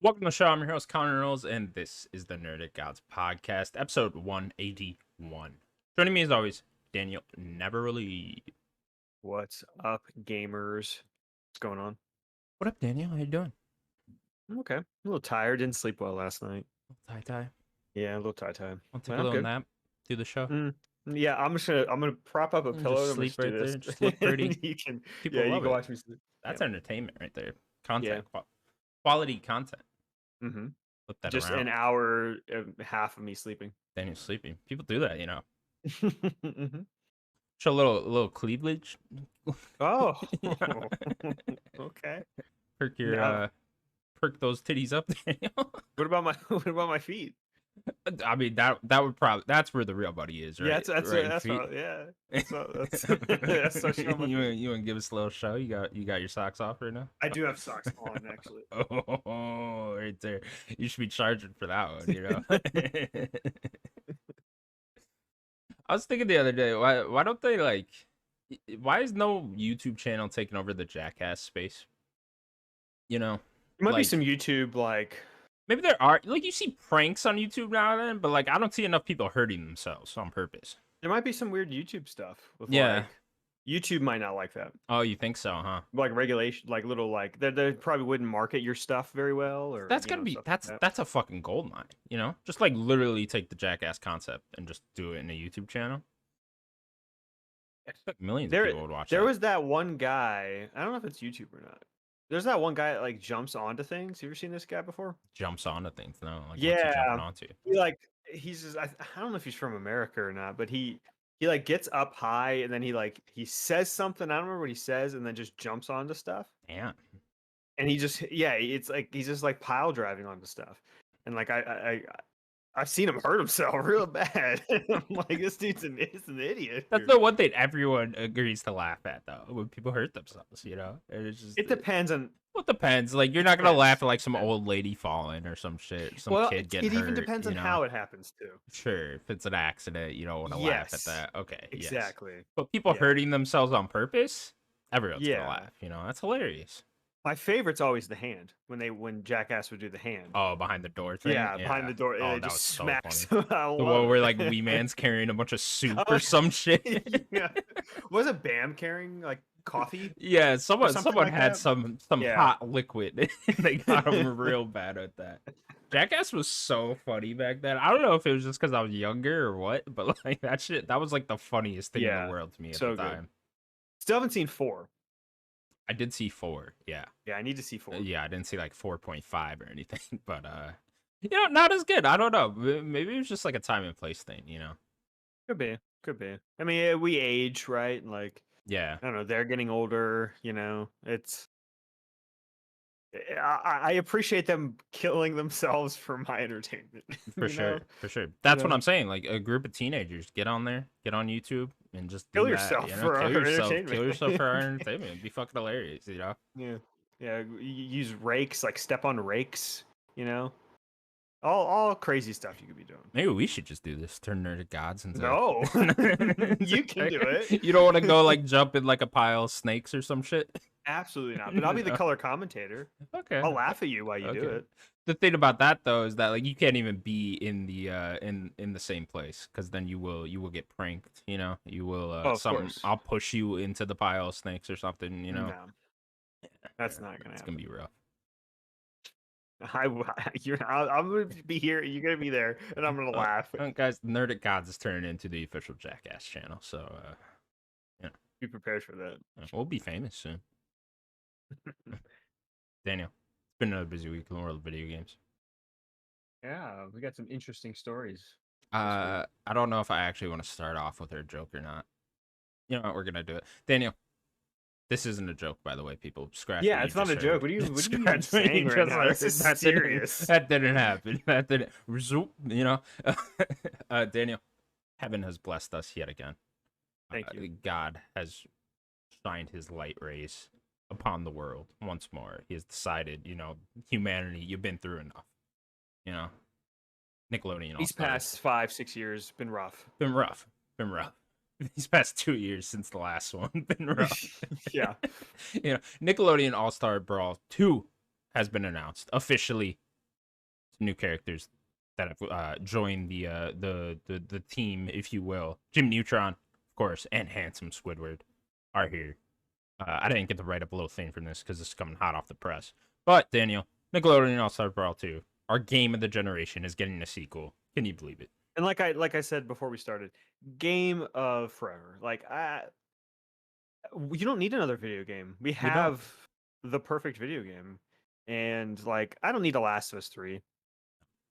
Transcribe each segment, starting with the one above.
Welcome to the show. I'm your host, Connor Knowles, and this is the Nerdic Gods podcast, episode 181. Joining me as always, Daniel Neverly. What's up, gamers? What's going on? What up, Daniel? How you doing? I'm okay. A little tired. Didn't sleep well last night. Tie. Yeah, a little tie. I'll take But a I'm little good. nap through the show. Yeah, I'm gonna prop up a And pillow just and I'm gonna sleep just do right there. this. Just look pretty. You can, People you love can it. watch me sleep. That's Yeah. entertainment right there. Content. Quality content. Mm-hmm. Flip that Just around. an hour and half of me sleeping. Daniel's sleeping. People do that, you know. Mm-hmm. Show a little cleavage. Oh, okay. Perk your Now, perk those titties up, Daniel. what about my feet? I mean that would probably that's where the real buddy is, right? Yeah, that's right, that's feet. what, yeah. That's so show my feet. You want to give us a little show? You got your socks off right now? I do have socks on actually. Oh, right there. You should be charging for that one, you know. I was thinking the other day, why don't they why is no YouTube channel taking over the Jackass space? You know, There might be like some YouTube maybe there are you see pranks on YouTube now and then, but I don't see enough people hurting themselves on purpose. There might be some weird YouTube stuff with Yeah. YouTube might not like that. Oh, you think so, huh? Like regulation, like little they probably wouldn't market your stuff very well, or That's gotta be stuff like that. that's a fucking gold mine, you know? Just literally take the Jackass concept and just do it in a YouTube channel. Millions of people would watch There that. was that one guy. I don't know if it's YouTube or not. There's that one guy that jumps onto things. You ever seen this guy before? Jumps onto things, no? What's he Yeah, jumping onto? he's just, I don't know if he's from America or not, but he gets up high and then he says something. I don't remember what he says, and then just jumps onto stuff. Yeah. And he just it's he's just pile driving onto stuff, and I've seen him hurt himself real bad. I'm like, this dude's an idiot. That's the one thing everyone agrees to laugh at, though, when people hurt themselves, you know? It's just, it depends on. Well, it depends. You're not gonna laugh at some old lady falling or some shit, some kid getting hurt. It even depends on how it happens too. Sure, if it's an accident, you don't want to laugh at that. Okay, exactly. Yes. But people hurting themselves on purpose, everyone's gonna laugh. You know, that's hilarious. My favorite's always the hand when Jackass would do the hand. Oh, behind the door thing. Yeah, behind the door. Oh, it that just was so smacks. funny. The one where Wee Man's carrying a bunch of soup or some shit. Yeah. Was it Bam carrying coffee? Yeah, someone had that? some hot liquid. They got him real bad at that. Jackass was so funny back then. I don't know if it was just because I was younger or what, but that was the funniest thing in the world to me at the time. Still haven't seen 4. I did see 4, yeah. Yeah, I need to see 4. Yeah, I didn't see 4.5 or anything, but not as good. I don't know. Maybe it was just a time and place thing, you know. Could be. I mean, we age, right? Yeah. I don't know. They're getting older, you know. It's I appreciate them killing themselves for my entertainment. For sure. That's what I'm saying. A group of teenagers, get on there, get on YouTube, and just kill yourself for our entertainment. Kill yourself for our entertainment. It'd be fucking hilarious, you know? Yeah. Use rakes, step on rakes, you know? All crazy stuff you could be doing. Maybe we should just do this. Turn Nerdic Gods into... No. You can do it. You don't want to go jump in a pile of snakes or some shit? Absolutely not. But I'll be the color commentator. Okay. I'll laugh at you while you do it. The thing about that though is that you can't even be in the in the same place, because then you will get pranked, you know. You will I'll push you into the pile of snakes or something, you know. No. That's not gonna happen. It's gonna be rough. I'm gonna be here, you're gonna be there, and I'm gonna laugh. Guys, Nerdic Gods is turning into the official Jackass channel, so be prepared for that. We'll be famous soon. Daniel, it's been another busy week in the world of video games. Yeah, we got some interesting stories. I don't know if I actually want to start off with our joke or not. You know what, we're gonna do it. Daniel, this isn't a joke, by the way, people. Scratch. Yeah, it's not a joke. What are you saying right now? This is serious. That didn't happen. That didn't. You know, Daniel, heaven has blessed us yet again. Thank you. God has shined his light rays upon the world once more. He has decided, you know, humanity, you've been through enough. You know, Nickelodeon. These past 5-6 years been rough. Been rough. These past 2 years since the last one been rough. Yeah. You know, Nickelodeon All-Star Brawl 2 has been announced officially new characters that have joined the team, if you will. Jim Neutron, of course, and Handsome Squidward are here. I didn't get to write up a little thing from this because this is coming hot off the press. But Daniel, Nickelodeon All Star Brawl 2, our game of the generation, is getting a sequel. Can you believe it? And like I said before we started, game of forever. Like you don't need another video game. We have the perfect video game. And like I don't need The Last of Us 3.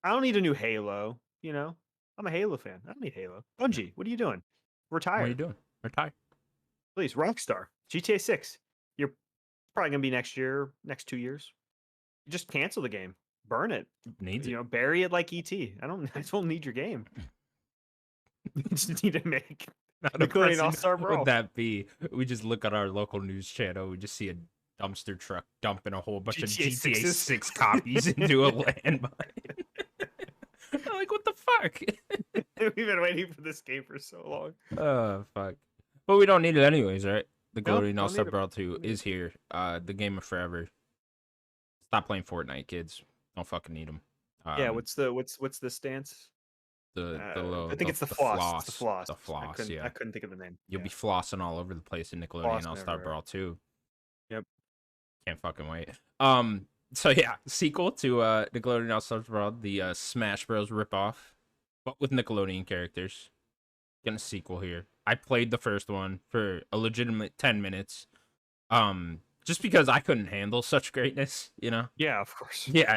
I don't need a new Halo, you know? I'm a Halo fan. I don't need Halo. Bungie, what are you doing? Retire. What are you doing? Retire. Please, Rockstar. GTA 6. You're probably gonna be next year, next 2 years. Just cancel the game. Burn it. Needs it. You know, bury it like ET. I don't need your game. You just need to make Nickelodeon All-Star Brawl. Would that be? We just look at our local news channel. We just see a dumpster truck dumping a whole bunch of GTA 6 copies into a landmine. I'm like, what the fuck? We've been waiting for this game for so long. Oh, fuck. But we don't need it anyways, right? The Nickelodeon No, All-Star Brawl 2 is here. The game of forever. Stop playing Fortnite, kids. Don't fucking need them. Yeah, what's the stance? I think it's the floss. It's the floss. The floss, I couldn't think of the name. You'll be flossing all over the place in Nickelodeon All-Star Brawl 2. Yep. Can't fucking wait. So yeah, sequel to Nickelodeon All-Star Brawl, the Smash Bros. Ripoff, but with Nickelodeon characters. Getting a sequel here. I played the first one for a legitimate 10 minutes. Just because I couldn't handle such greatness, you know? Yeah, of course. Yeah,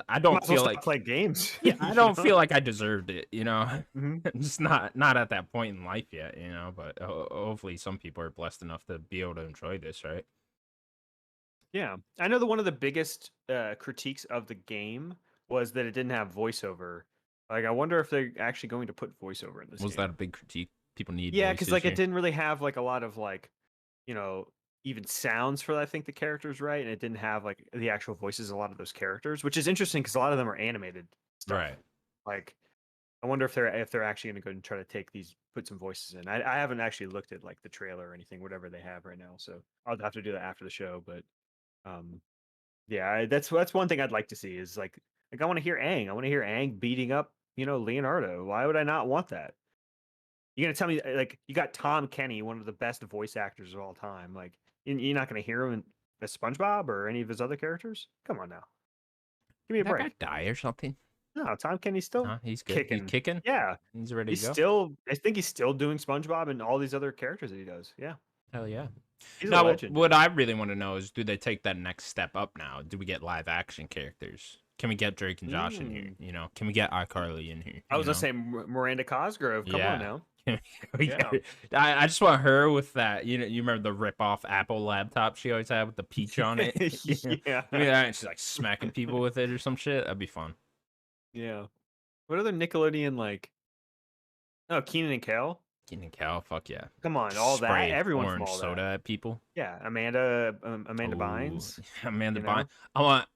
I don't feel like play games. Yeah, I don't feel like I deserved it, you know. Mm-hmm. I'm just not at that point in life yet, you know. But hopefully, some people are blessed enough to be able to enjoy this, right? Yeah, I know that one of the biggest critiques of the game was that it didn't have voiceover. Like, I wonder if they're actually going to put voiceover in this. Was that a big critique? People need. Yeah, because like it didn't really have like a lot of like, you know, even sounds for I think the characters, right? And it didn't have like the actual voices of a lot of those characters, which is interesting because a lot of them are animated stuff. Right. Like, I wonder if they're actually going to go and try to put some voices in. I haven't actually looked at like the trailer or anything, whatever they have right now. So I'll have to do that after the show. But yeah, that's one thing I'd like to see is like I want to hear Aang. I want to hear Aang beating up, you know, Leonardo. Why would I not want that? You're gonna tell me like you got Tom Kenny, one of the best voice actors of all time. Like you're not gonna hear him as SpongeBob or any of his other characters? Come on now, give me a break. That guy die or something? No, Tom Kenny's still he's good. Kicking. He's kicking. Yeah, he's ready to go. Still, I think he's still doing SpongeBob and all these other characters that he does. Yeah, hell yeah. He's now, a legend. What I really want to know is, do they take that next step up now? Do we get live action characters? Can we get Drake and Josh in here? You know, can we get iCarly in here? I was gonna say Miranda Cosgrove. Come on now. I just want her with that. You know, you remember the rip-off Apple laptop she always had with the peach on it? Yeah. I mean, and she's like smacking people with it or some shit. That'd be fun. Yeah. What other Nickelodeon like? Oh, Keenan and Kel. Keenan and Kel, fuck yeah. Come on, all that. Everyone from all soda that. At people. Yeah, Amanda Bynes. Amanda Bynes. I want.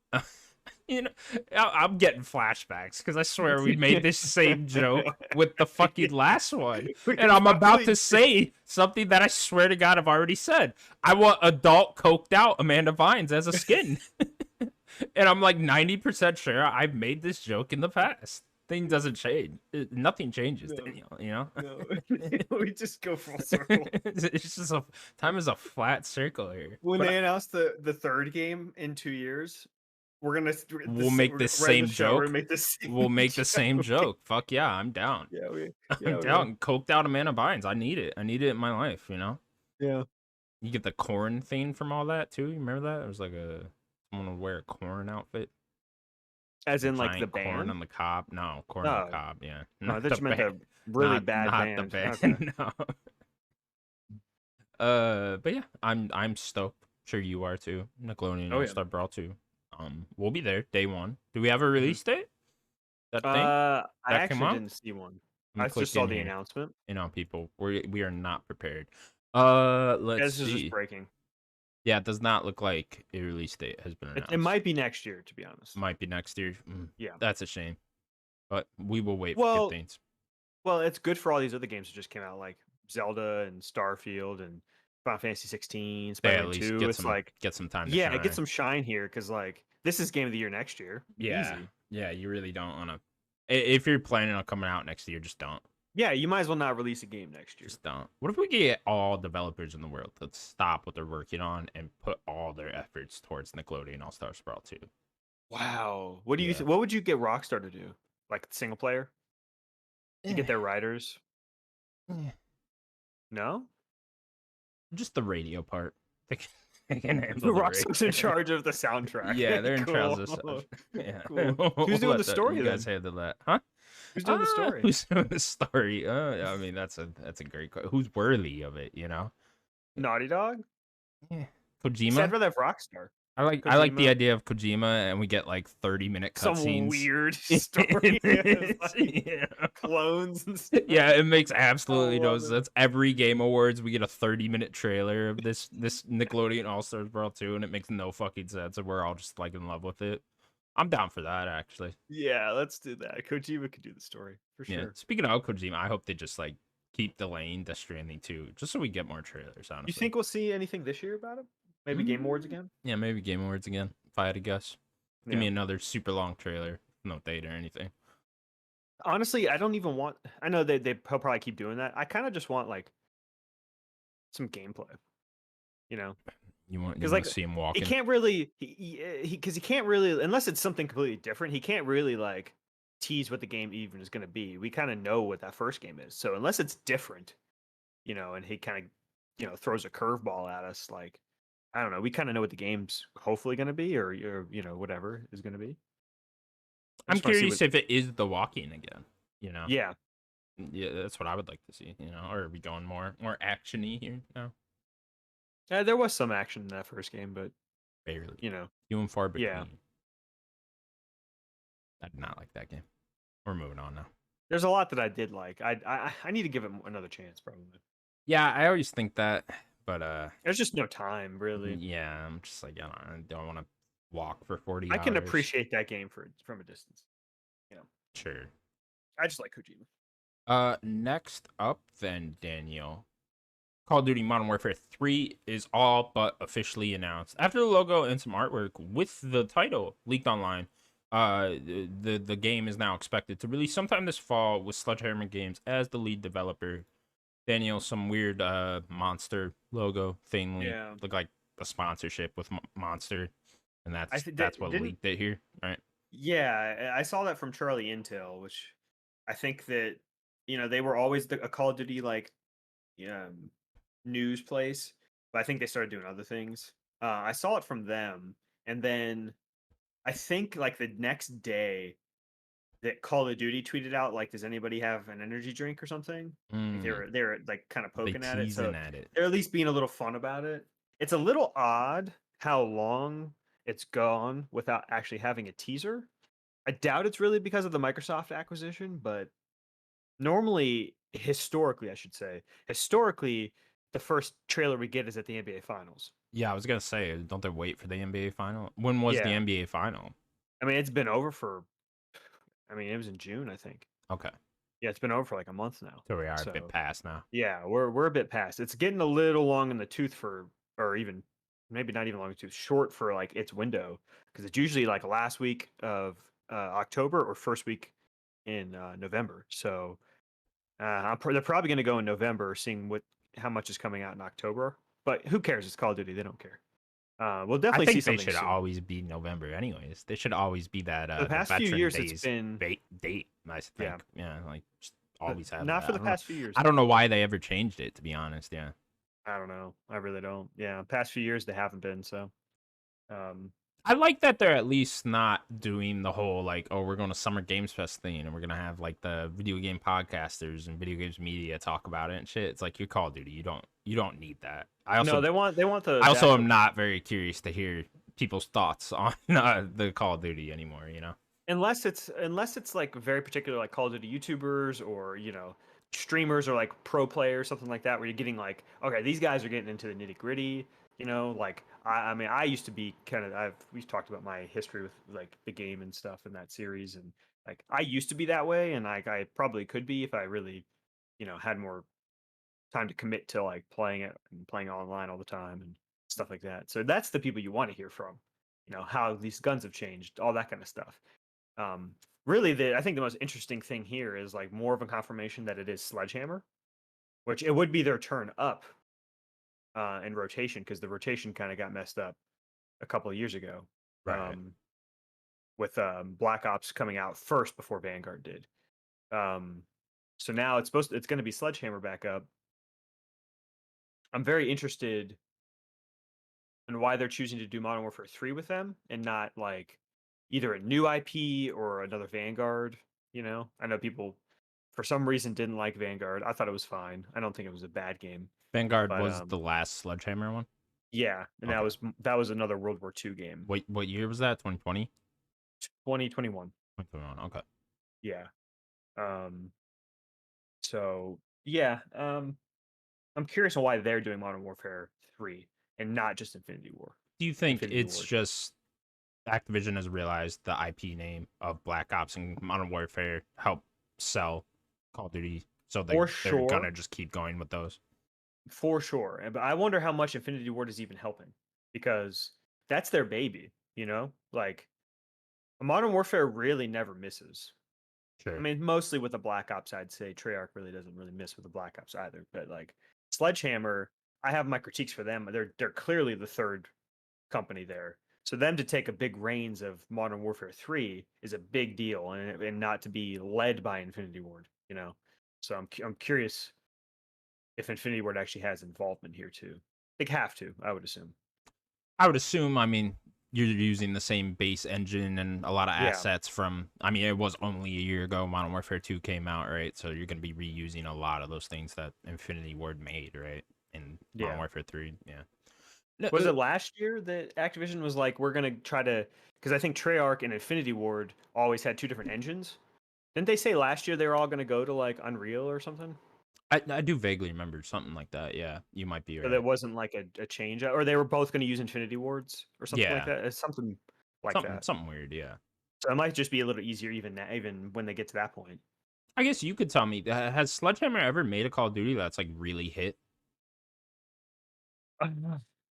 You know, I'm getting flashbacks because I swear we made this same joke with the fucking last one. And I'm about to say something that I swear to God I've already said. I want adult coked out Amanda Bynes as a skin. And I'm like 90% sure I've made this joke in the past. Thing doesn't change. Nothing changes, no. Daniel, you know? No. We just go full circle. It's just time is a flat circle here. When they announced the third game in 2 years, we'll make the same joke. We'll make the same joke. Fuck yeah, I'm down. I'm down. Coked out Amanda Bynes. I need it. I need it in my life, you know? Yeah. You get the corn theme from all that too. You remember that? It was like someone would wear a corn outfit. As in like the band? Corn on the cob. No, corn on the cob, yeah. No, that you meant a really bad band. Not the band. Okay. No. But yeah, I'm stoked. Sure you are too. Nickelodeon All-Star Brawl 2. We'll be there day one. Do we have a release date? That thing? I actually didn't see one. I just saw the announcement. You know, people, we are not prepared. Let's see. This is just breaking. Yeah, it does not look like a release date has been announced. It might be next year, to be honest. Might be next year. Yeah, that's a shame. But we will wait for good things. Well, it's good for all these other games that just came out, like Zelda and Starfield and Final Fantasy 16, Spider-Man 2. It's like get some time. Yeah, get some shine here because like this is game of the year next year. Yeah, easy. Yeah, you really don't want to. If you're planning on coming out next year, just don't. Yeah, you might as well not release a game next year. Just don't. What if we get all developers in the world to stop what they're working on and put all their efforts towards Nickelodeon All Star Sprawl 2? Wow. What do you Yeah. what would you get Rockstar to do? Like single player? You get their writers? Eh, No? just the radio part. They can handle the Rockstar's in radio. charge of the soundtrack. Yeah, they're in charge Cool. of stuff. Yeah. Cool. Who's doing the story You then? guys handle that, huh? Who's doing the story? Who's doing the story? I mean, that's a great question. Who's worthy of it? You know? Naughty Dog? Yeah. See, I'd Kojima. rather have Rockstar. I like the Kojima. idea of Kojima, and we get like 30-minute cutscenes. Some weird story. Like Yeah. clones and stuff. Yeah, it makes absolutely I no love it. sense. Every Game Awards, we get a 30-minute trailer of this Nickelodeon All Stars Brawl 2, and it makes no fucking sense, and we're all just like in love with it. I'm down for that, actually. Yeah, let's do that. Kojima could do the story for Yeah. sure. Speaking of Kojima, I hope they just like keep delaying Death Stranding 2, just so we get more trailers. Honestly, You think we'll see anything this year about it? Maybe Game Awards again? Yeah, maybe Game Awards again. If I had to guess, give Yeah. me another super long trailer, no date or anything. Honestly, I don't even want. I know they'll probably keep doing that. I kind of just want like some gameplay. You know, You want because like to see him he walking? can't really because he can't really unless it's something completely different. He can't really like tease what the game even is going to be. We kind of know what that first game is. So unless it's different, you know, and he kind of throws a curveball at us, like I don't know, we kind of know what the game's hopefully going to be, or whatever is going to be. I'm curious if it is the walking again. You know? Yeah. Yeah, that's what I would like to see. You know, or are we going more actiony here now? Yeah, there was some action in that first game, but Barely. few and far between. Yeah. I did not like that game. We're moving on now. There's a lot that I did like. I need to give it another chance, probably. Yeah, I always think that, but There's just no time, really. yeah, I'm just like I don't want to walk for 40 I can hours. appreciate that game from a distance. Sure. I just like Kojima. Next up, then, Daniel. Call of Duty Modern Warfare 3 is all but officially announced. After the logo and some artwork with the title leaked online, the game is now expected to release sometime this fall with Sledgehammer Games as the lead developer. Daniel, some weird monster logo thing. Yeah. Look like a sponsorship with Monster, and that's what didn't- leaked it here, right? Yeah, I saw that from Charlie Intel, which I think that they were always a Call of Duty like news place, but I think they started doing other things. I saw it from them, and then I think like the next day that Call of Duty tweeted out like, "Does anybody have an energy drink or something?" Like, they're like kind of poking at it, so they're at least being a little fun about it. It's a little odd how long it's gone without actually having a teaser. I doubt it's really because of the Microsoft acquisition, but normally, historically, I should say, the first trailer we get is at the NBA Finals. Yeah, I was gonna say, don't they wait for the NBA final? When was the Yeah. NBA final? I mean, it's been over for. I mean, it was in June, I think. Okay, Yeah, it's been over for like a month now. so we are a bit past now. Yeah, we're a bit past. It's getting a little long in the tooth or even maybe not even long in the tooth, short for like its window, because it's usually like last week of October or first week in November. So they're probably going to go in November, seeing how much is coming out in October. But who cares? It's Call of Duty. They don't care. We'll definitely I see think something they should soon. always be November, anyways. They should always be that the past few Veteran years, Days it's been date. I think, yeah, like just always have. not that. for the past few years. I don't know why they ever changed it, to be honest. Yeah, I don't know. I really don't. Yeah, past few years they haven't been. So, I like that they're at least not doing the whole like, oh, we're going to Summer Games Fest thing, and we're gonna have like the video game podcasters and video games media talk about it and shit. It's like your Call of Duty. You don't need that. I also they want the. I also am not very curious to hear people's thoughts on the Call of Duty anymore. Unless it's like very particular, like Call of Duty YouTubers or streamers or like pro players, something like that, where you're getting like, okay, these guys are getting into the nitty gritty. Like I mean, I used to be kind of we've talked about my history with like the game and stuff in that series, and like I used to be that way, and like I probably could be if I really had more time to commit to like playing it and playing online all the time and stuff like that. So that's the people you want to hear from. How these guns have changed, all that kind of stuff. Um, really, I think the most interesting thing here is like more of a confirmation that it is Sledgehammer, which it would be their turn up in rotation because the rotation kind of got messed up a couple of years ago Right. um, with Black Ops coming out first before Vanguard did. Um, so now it's going to be Sledgehammer back up. I'm very interested in why they're choosing to do Modern Warfare 3 with them and not like either a new IP or another Vanguard. I know people for some reason didn't like Vanguard. I thought it was fine. I don't think it was a bad game, Vanguard but was the last Sledgehammer one. yeah, and Okay. that was another World War II game. What year was that? 2020? 2021. 2021. Okay. Yeah. Um so yeah, I'm curious on why they're doing Modern Warfare 3 and not just Infinity War. Do you think Infinity it's Ward. just Activision has realized the IP name of Black Ops and Modern Warfare help sell Call of Duty, so For they're sure. gonna just keep going with those? For sure. But I wonder how much Infinity Ward is even helping because that's their baby, Like Modern Warfare really never misses. I Sure. mean, mostly with the Black Ops, I'd say Treyarch really doesn't really miss with the Black Ops either. But like Sledgehammer, I have my critiques for them. They're clearly the third company there. So them to take a big reins of Modern Warfare 3 is a big deal, and not to be led by Infinity Ward. So I'm curious if Infinity Ward actually has involvement here too. They have to, I would assume. I would assume. I mean, you're using the same base engine and a lot of Yeah, assets from. I mean, it was only a year ago Modern Warfare 2 came out, right? So you're gonna be reusing a lot of those things that Infinity Ward made, right? In Modern yeah. Warfare 3, yeah. No, Was it last year that Activision was like, we're gonna try to? Because I think Treyarch and Infinity Ward always had two different engines. Didn't they say last year they were all gonna go to like Unreal or something? I do vaguely remember something like that. Yeah, you might be So that right. wasn't like a change, or they were both gonna use Infinity Wards or something like Yeah, that. It's something like that. something weird. Yeah. So it might just be a little easier even now, even when they get to that point. I guess you could tell me, has Sledgehammer ever made a Call of Duty that's like really hit?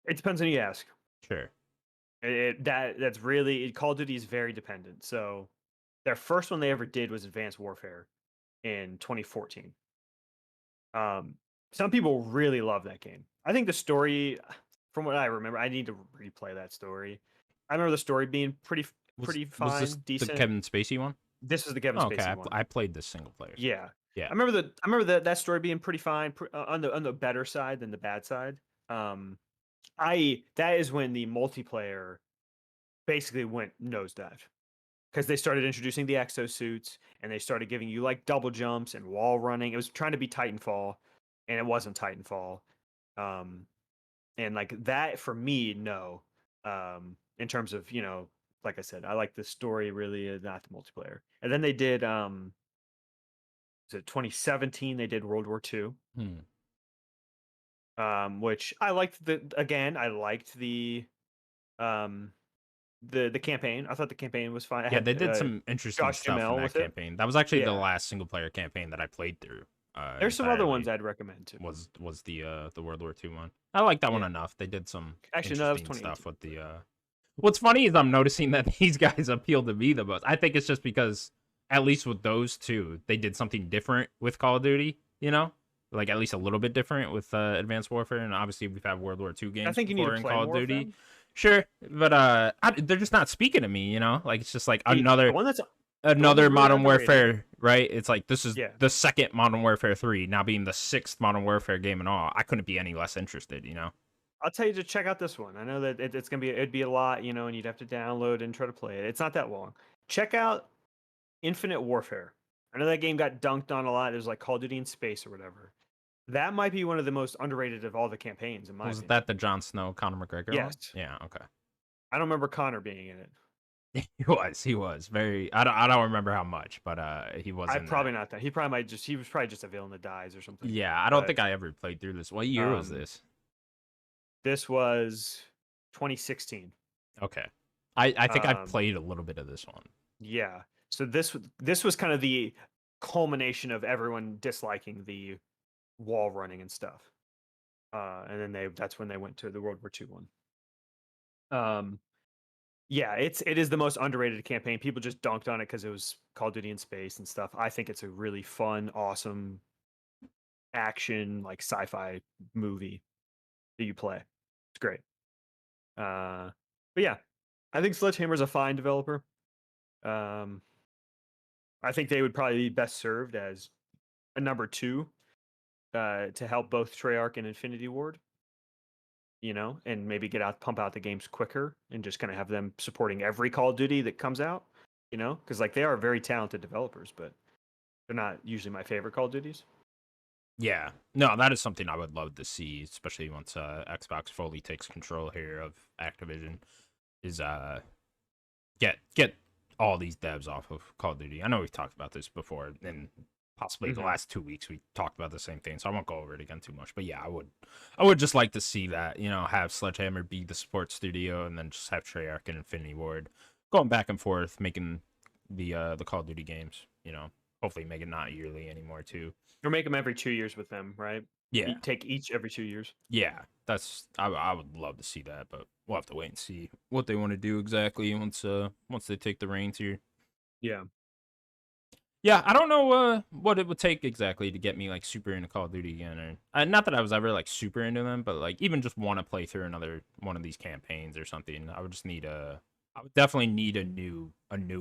It depends on who you ask. Sure. That's really Call of Duty is very dependent. So their first one they ever did was Advanced Warfare in 2014. Um, some people really love that game. I think the story, from what I remember, I need to replay that story. I remember the story being pretty Was this fine, the decent. Kevin Spacey one? This is the Kevin Oh, okay, Spacey one. I played this single player. Yeah, Yeah. I remember that story being pretty fine, on the better side than the bad side. Um, I that is when the multiplayer basically went nosedive because they started introducing the exosuits and they started giving you like double jumps and wall running. It was trying to be Titanfall, and it wasn't Titanfall. Um, and like that for me, no. In terms of like I said, I like the story really, not the multiplayer. And then they did was it 2017? They did World War II, Hmm. which I liked. I liked um the campaign. I thought the campaign was fine. I Yeah, had they did some interesting Josh stuff in Duhamel that with it. campaign. That was actually the Yeah, last single player campaign that I played through there's some other ones entirely. I'd recommend too. Was the World War II one. I like that one Yeah, enough. They did some actually no, that was interesting stuff 2018. with the What's funny is I'm noticing that these guys appeal to me the most. I think it's just because at least with those two, they did something different with Call of Duty, you know? Like at least a little bit different with Advanced Warfare, and obviously we've had World War II I games think you need to before in play Call of more of Duty. them. Sure, but they're just not speaking to me, you know? Like it's just like The one that's really Modern underrated. Warfare, right? It's like this is Yeah, the second Modern Warfare 3, now being the sixth Modern Warfare game in all. I couldn't be any less interested, you know? I'll tell you to check out this one. I know that it's gonna be it'd be a lot, and you'd have to download and try to play it. It's not that long. Check out Infinite Warfare. I know that game got dunked on a lot. It was like Call of Duty in space or whatever. That might be one of the most underrated of all the campaigns, in my Was opinion. that the Jon Snow Conor McGregor one? Yes, Yeah, okay. I don't remember Connor being in it. He was very. I don't remember how much, but he was I in that. probably not that. He was probably just a villain that dies or something. Yeah, I don't But think I ever played through this. What year was um, this? this was 2016. Okay, I think I Um, played a little bit of this one. yeah. So this was kind of the culmination of everyone disliking the wall running and stuff. And then that's when they went to the World War II one. Um, Yeah, it is the most underrated campaign. People just dunked on it because it was Call of Duty in space and stuff. I think it's a really fun, awesome action like sci-fi movie that you play. It's great. But yeah, I think Sledgehammer's a fine developer. Um, I think they would probably be best served as a number two to help both Treyarch and Infinity Ward. And maybe pump out the games quicker, and just kind of have them supporting every Call of Duty that comes out. Because like they are very talented developers, but they're not usually my favorite Call of Duties. Yeah, no, that is something I would love to see, especially once Xbox fully takes control here of Activision. Is get all these devs off of Call of Duty. I know we've talked about this before, and possibly the last 2 weeks we talked about the same thing, so I won't go over it again too much. But yeah, I would just like to see that, have Sledgehammer be the support studio, and then just have Treyarch and Infinity Ward going back and forth, making the Call of Duty games. Hopefully make it not yearly anymore too. Or make them every 2 years with them, right? Yeah, Take each every 2 years. yeah, I would love to see that, but we'll have to wait and see what they want to do exactly once they take the reins here. Yeah. Yeah, I don't know what it would take exactly to get me like super into Call of Duty again, or not that I was ever like super into them, but like even just want to play through another one of these campaigns or something. I would definitely need a new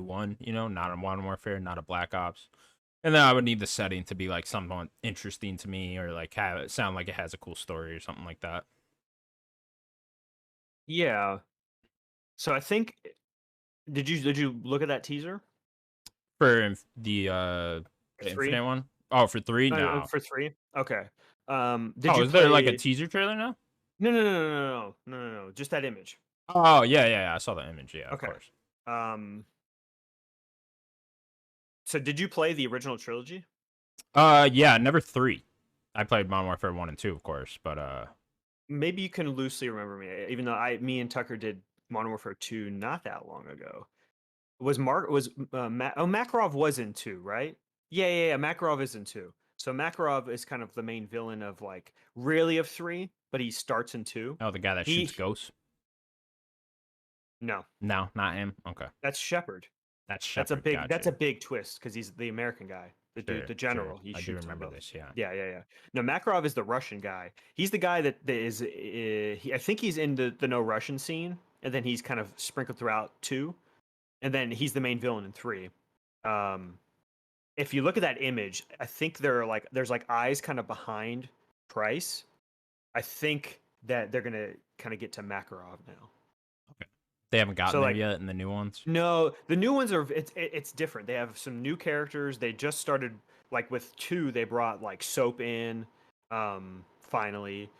one, not a Modern Warfare, not a Black Ops. And then I would need the setting to be like somewhat interesting to me, or like have it sound like it has a cool story or something like that. Yeah. So I think did you look at that teaser? For the Three? Infinite one? Oh, for 3? No. For three? Okay. Did Oh, you is there like a play? teaser trailer now? No. Just that image. Oh, yeah. I saw the image. Yeah, of Okay. course. Um. So did you play the original trilogy? Yeah, never 3. I played Modern Warfare 1 and 2, of course, but Maybe you can loosely remember me, even though me and Tucker did Modern Warfare 2 not that long ago. Makarov was in 2, right? Yeah. Makarov is in 2. So Makarov is kind of the main villain of of 3, but he starts in 2. oh, the guy that shoots ghosts? No, No, not him. Okay. that's Shepard. That's That's a Shepard. big that's Gotcha. a big twist because he's the American guy, the dude, Sure, the sure. general. He I do shoots them remember both. this, yeah. Yeah. No, Makarov is the Russian guy. He's the guy that is. I think he's in the no Russian scene, and then he's kind of sprinkled throughout 2, and then he's the main villain in 3. Um, if you look at that image, I think there's like eyes kind of behind Price. I think that they're gonna kind of get to Makarov now. Okay. They haven't gotten So there yet in the new ones? no, the new ones are it's different. They have some new characters. They just started with 2. They brought Soap in, finally,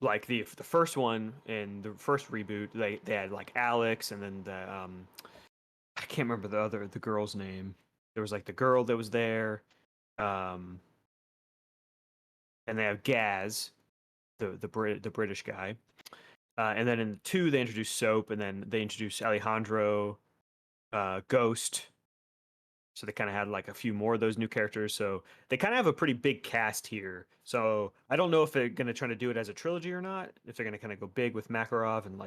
the first one in the first reboot. They had Alex, and then I can't remember the girl's name. There was the girl that was there, um, and they have Gaz, the British guy. And then in 2, they introduced Soap, and then they introduced Alejandro, Ghost. So they kind of had a few more of those new characters. So they kind of have a pretty big cast here. So I don't know if they're going to try to do it as a trilogy or not. If they're going to kind of go big with Makarov and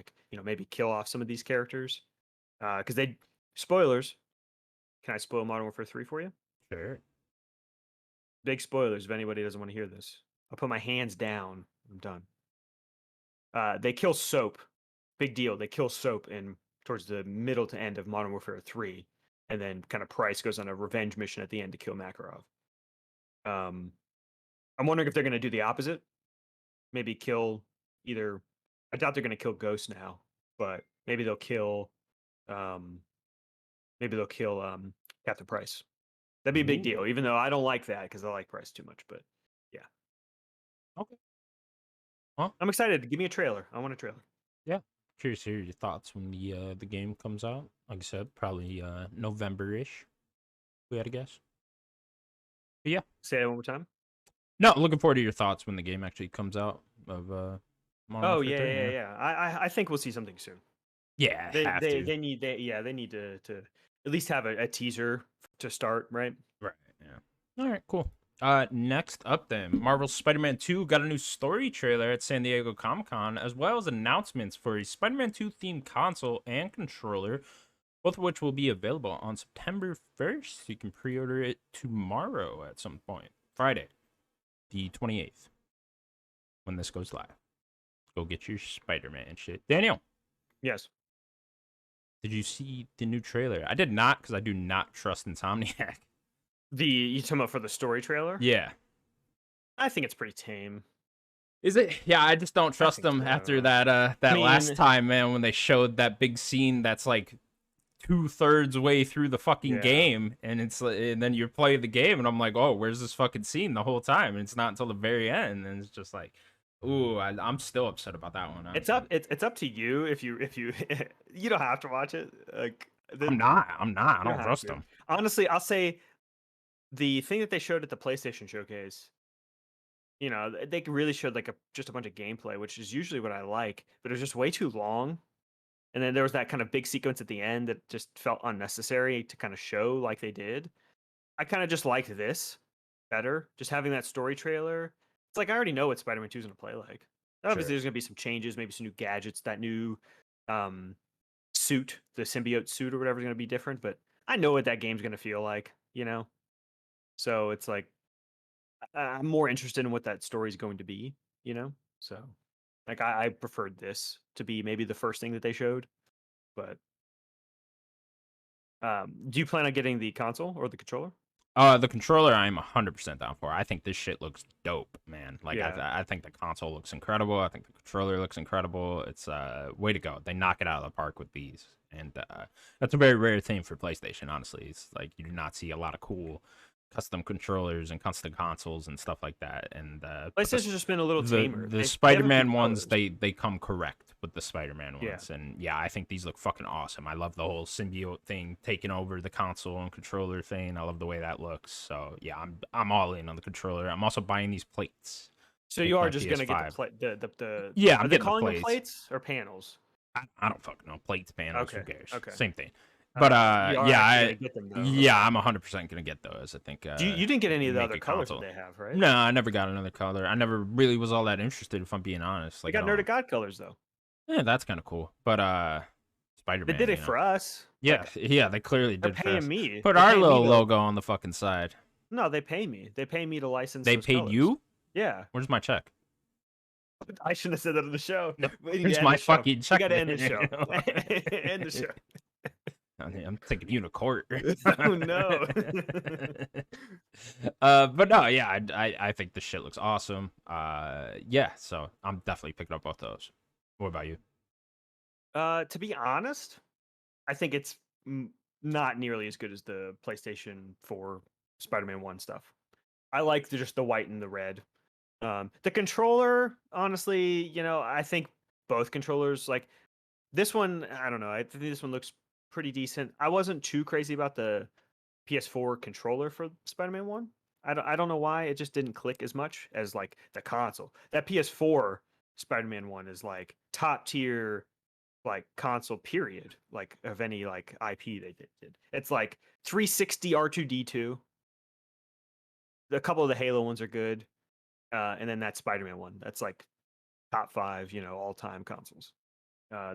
maybe kill off some of these characters. Because spoilers. Can I spoil Modern Warfare 3 for you? Sure. Big spoilers if anybody doesn't want to hear this. I'll put my hands down. I'm done. They kill Soap. Big deal. They kill Soap towards the middle to end of Modern Warfare 3, and then kind of Price goes on a revenge mission at the end to kill Makarov. I'm wondering if they're going to do the opposite. Maybe kill either. I doubt they're going to kill Ghost now, but maybe they'll kill. Maybe they'll kill Captain Price. That'd be a big deal, even though I don't like that because I like Price too much. But yeah. Okay. Well, I'm excited. Give me a trailer. I want a trailer. yeah. Curious to hear your thoughts when the game comes out. Like I said, probably November-ish. We had a guess. But yeah. Say that one more time. No, looking forward to your thoughts when the game actually comes out of Modern Warfare 3, yeah. I think we'll see something soon. Yeah, they need to at least have a teaser to start, right? Right. Yeah. All right. Cool. Next up then, Marvel's Spider-Man 2 got a new story trailer at San Diego Comic-Con, as well as announcements for a Spider-Man 2 themed console and controller, both of which will be available on September 1st. You can pre-order it tomorrow at some point, Friday, the 28th, when this goes live. Go get your Spider-Man shit. Daniel, Yes. did you see the new trailer? I did not, because I do not trust Insomniac. You talking about for the story trailer? Yeah. I think it's pretty tame. Is it? Yeah, I just don't trust think them so. after that last time, man, when they showed that big scene that's like 2/3 way through the fucking game, and and then you play the game, and I'm like, oh, where's this fucking scene the whole time? And it's not until the very end, and it's just like, ooh, I'm still upset about that one. It's up to you if you you don't have to watch it. Like I'm not. I don't have trust to. them. Honestly, I'll say the thing that they showed at the PlayStation showcase, they really showed like just a bunch of gameplay, which is usually what I like, but it was just way too long. And then there was that kind of big sequence at the end that just felt unnecessary to kind of show like they did. I kind of just liked this better, just having that story trailer. It's like I already know what Spider-Man 2 is going to play like. Obviously, there's going to be some changes, maybe some new gadgets, that new suit, the symbiote suit or whatever is going to be different, but I know what that game's going to feel like, So it's like I'm more interested in what that story is going to be, So like I preferred this to be maybe the first thing that they showed, but do you plan on getting the console or the controller? The controller I'm 100% down for. I think this shit looks dope, man. Like I think the console looks incredible. I think the controller looks incredible. It's way to go. They knock it out of the park with these. And that's a very rare thing for PlayStation, honestly. It's like you do not see a lot of cool custom controllers and custom consoles and stuff like that. And PlayStation's just been a little tamer. The Spider-Man ones, they come correct with the Spider-Man ones. Yeah. And yeah, I think these look fucking awesome. I love the whole symbiote thing taking over the console and controller thing. I love the way that looks. So yeah, I'm all in on the controller. I'm also buying these plates. So you are just gonna get the yeah, I'm getting calling them plates or panels? I don't fucking know. Plates, panels, Okay. who cares? Okay. Same thing. But get them, yeah, I'm 100% gonna get those. I think. You didn't get any of the other colors that they have, right? No, I never got another color. I never really was all that interested, if I'm being honest. Like, they got Nerdic God colors though. Yeah, that's kind of cool. But Spider-Man. They did it for us. Yeah, yeah, they clearly did. They're paying me. Put our little logo on the fucking side. No, they pay me. They pay me to license. They paid colors. You? Yeah. Where's my check? I shouldn't have said that on the show. No, where's my fucking check? You gotta end the show. End the show. I'm taking you to court. Oh no. But no, yeah, I think this shit looks awesome. Yeah, so I'm definitely picking up both those. What about you? To be honest, I think it's not nearly as good as the PlayStation 4 Spider-Man 1 stuff. I like just the white and the red. The controller, honestly, I think both controllers, like this one, I don't know. I think this one looks pretty decent. I wasn't too crazy about the PS4 controller for Spider-Man 1. I don't know why it just didn't click as much as like the console. That PS4 Spider-Man 1 is like top tier like console period, like of any like IP they did. It's like 360 R2D2. A couple of the Halo ones are good. And then that Spider-Man one, that's like top 5, all-time consoles.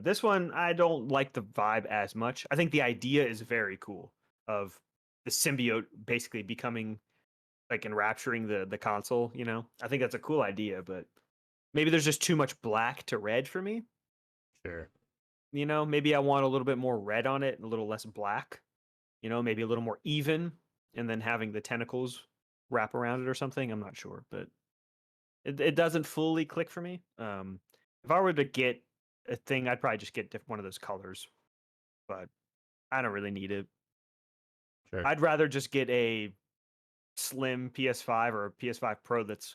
This one, I don't like the vibe as much. I think the idea is very cool of the symbiote basically becoming like enrapturing the console. I think that's a cool idea, but maybe there's just too much black to red for me. Sure. Maybe I want a little bit more red on it and a little less black. Maybe a little more even, and then having the tentacles wrap around it or something. I'm not sure, but it doesn't fully click for me. If I were to get a thing, I'd probably just get one of those colors, but I don't really need it. Sure. I'd rather just get a slim PS5 or a PS5 Pro that's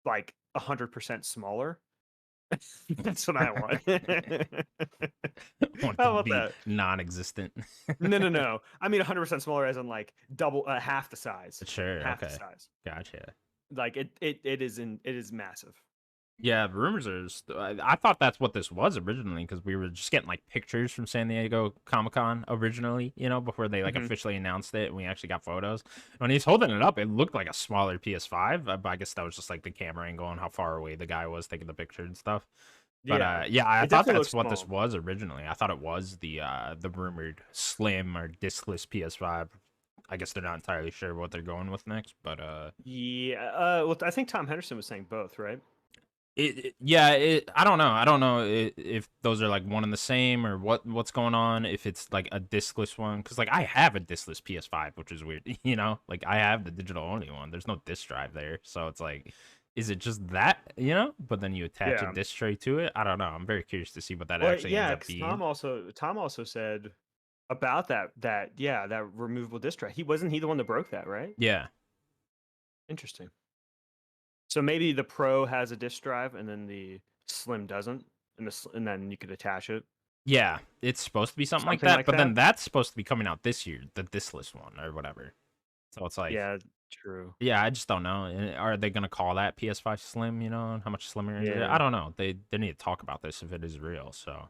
like 100% smaller. That's what I want. How about that? Non-existent. No. I mean 100% smaller, as in like double, half the size. Sure. Half okay. the size. Gotcha. Like it is massive. Yeah, the rumors are. I thought that's what this was originally because we were just getting like pictures from San Diego Comic Con originally, before they like Hmm. officially announced it, and we actually got photos. When he's holding it up, it looked like a smaller PS5. But I guess that was just like the camera angle and how far away the guy was taking the picture and stuff. But Yeah, yeah, I it thought definitely that's looks what this small. was originally. I thought it was the rumored slim or discless PS5. I guess they're not entirely sure what they're going with next, but Yeah, well, I think Tom Henderson was saying both, right? yeah, I don't know. I don't know if those are like one and the same or what's going on. If it's like a discless one, because like I have a discless PS5, which is weird. Like I have the digital only one. There's no disc drive there, so it's like, is it just that? But then you attach a Yeah. disc tray to it. I don't know. I'm very curious to see what that Well, actually ends yeah, up because Tom being. also said about that removable disc drive. He the one that broke that, right? Yeah, Interesting. So maybe the Pro has a disc drive and then the Slim doesn't, and then you could attach it, yeah, it's supposed to be something like something that, like but then that. that's supposed to be coming out this year, the discless one or whatever. So it's like, Yeah, true. yeah, I just don't know. Are they gonna call that PS5 Slim? And how much slimmer is it? I Yeah. don't know. They need to talk about this if it is real. So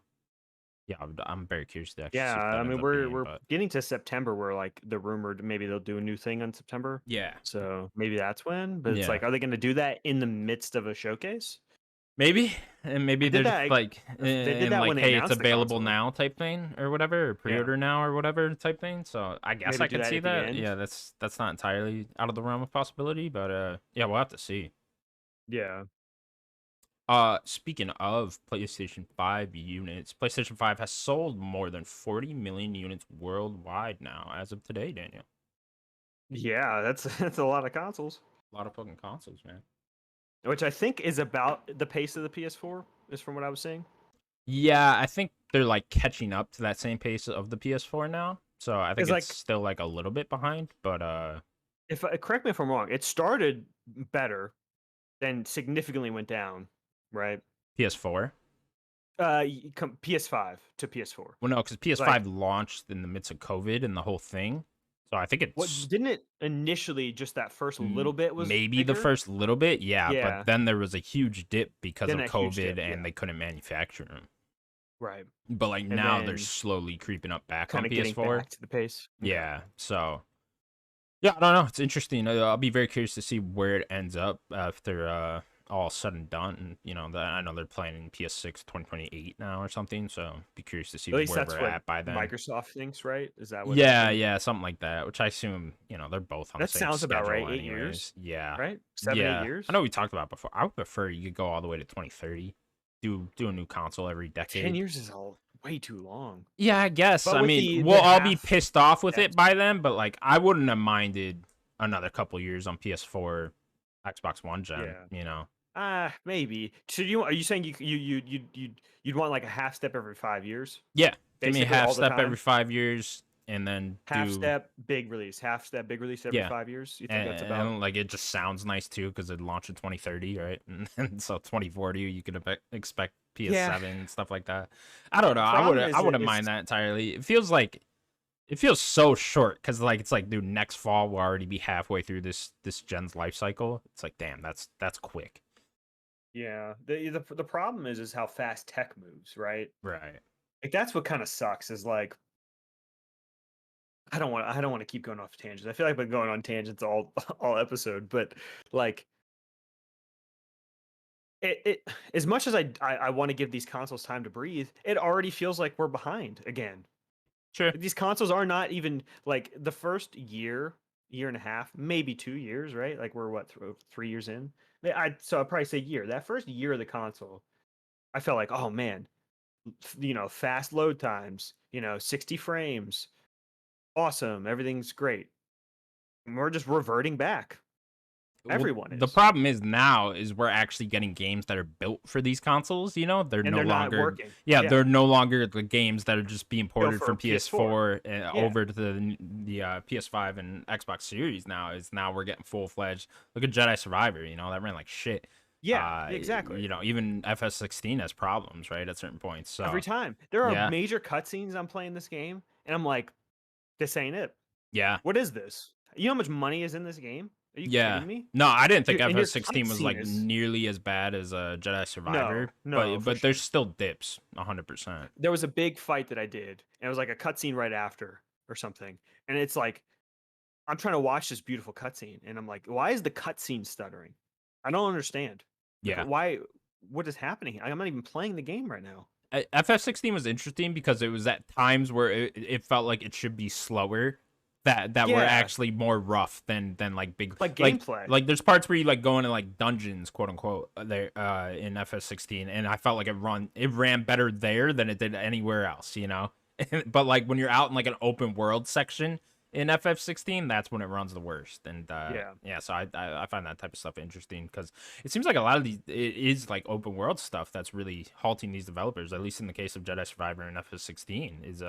yeah, I'm very curious to actually Yeah, see what that I ends mean up being. we're But getting to September where like the rumored maybe they'll do a new thing in September. yeah, So maybe that's when, but it's yeah, like, are they going to do that in the midst of a showcase? maybe, and maybe They did they're just that. like They did and that like, when they hey, it's announced the available console. now type thing or whatever, or Yeah, pre-order now or whatever type thing. So I guess maybe I do could that see at the that. end. Yeah, that's not entirely out of the realm of possibility, but yeah, we'll have to see. Yeah. Speaking of PlayStation 5 units, PlayStation 5 has sold more than 40 million units worldwide now as of today, Daniel. Yeah, that's that's a lot of consoles, A lot of fucking consoles, man. which I think is about the pace of the PS4, is from what I was saying. Yeah, I think they're like catching up to that same pace of the PS4 now. So I think Is it's like, still like a little bit behind, but if correct me if I'm wrong, it started better, then significantly went down, right? PS4. PS5 to PS4. Well, no, because PS5 Like, launched in the midst of COVID and the whole thing. So I think what it's didn't it initially just that first little bit was maybe the bigger? first little bit, yeah, but Yeah. then there was a huge dip because Then of that huge COVID dip, and yeah. they couldn't manufacture them. Right. But like And now they're then slowly creeping up back on kind of getting PS4. back to the pace. Okay. Yeah. So yeah, I don't know. It's interesting. I'll be very curious to see where it ends up after all said and done. And, I know they're planning PS6 2028 now or something. So be curious to see At least where that's we're what at by then. Microsoft thinks, right? Is that what Yeah, happened? yeah, something like that. Which I assume, they're both on the That same sounds about right. schedule, 8 years, anyways. Yeah, right? 7, 8 yeah. I years. know we talked about it before. I would prefer you could go all the way to 2030. Do a new console every 10 decade. years is all way too long. Yeah, I guess. But I with mean, the we'll the all be half, pissed off with yes. it by then, but like, I wouldn't have minded another couple years on PS4, Xbox One gen. Yeah. You know? Maybe. So are you saying you'd want like a half step every 5 years, Yeah, give me a basically half all the step every time? 5 years, and then Half do step, big release. Half step, big release every yeah, 5 years. You think and, that's about? and like it just sounds nice too because it launched in 2030, right? And so 2040, you could expect Yeah. PS7 and stuff like that. I don't know. I would Problem I is, wouldn't mind that entirely. It feels so short because like it's like, dude, next fall we'll already be halfway through this gen's life cycle. It's like, damn, that's quick. yeah. The problem is how fast tech moves, right? Right. Like that's what kind of sucks. Is like, I don't want to keep going off tangents. I feel like I've been going on tangents all all episode, but like it as much as I want to give these consoles time to breathe, it already feels like we're behind again. Sure. These consoles are not even like the first year and a half, maybe 2 years, right? Like we're what, 3 years in. So I'd probably say year. That first year of the console, I felt like, oh man, fast load times, 60 frames, awesome, everything's great. And we're just reverting back. Well, Everyone the is, problem is now is we're actually getting games that are built for these consoles. They're and no they're not longer, working. yeah, Yeah, they're no longer the games that are just being built ported for from PS4. PS4 Yeah, over to the PS5 and Xbox Series. Now we're getting full fledged. Look at Jedi Survivor. That ran like shit. yeah, exactly. Even FS16 has problems, right, at certain points. Every So time there are yeah, major cutscenes, I'm playing this game, and I'm like, this ain't it. yeah, What is this? You know how much money is in this game? Are you Yeah. kidding me? No, I didn't think Dude, and your FS16 was cutscene like is nearly as bad as Jedi no, Survivor, no, for but there's sure. still dips, 100%. There was a big fight that I did, and it was like a cutscene right after or something, and it's like I'm trying to watch this beautiful cutscene, and I'm like, why is the cutscene stuttering? I don't understand. Like, Yeah. why? What is happening? I'm not even playing the game right now. FF16 was interesting because it was at times where it felt like it should be slower, that were Yeah, actually more rough than like big like gameplay. like there's parts where you like go into like dungeons, quote unquote, there in FF16, and I felt like it ran better there than it did anywhere else, you know. But like when you're out in like an open world section in FF16, that's when it runs the worst. And Yeah, yeah, so I find that type of stuff interesting because it seems like a lot of these it is like open world stuff that's really halting these developers. At least in the case of Jedi Survivor and FF16, is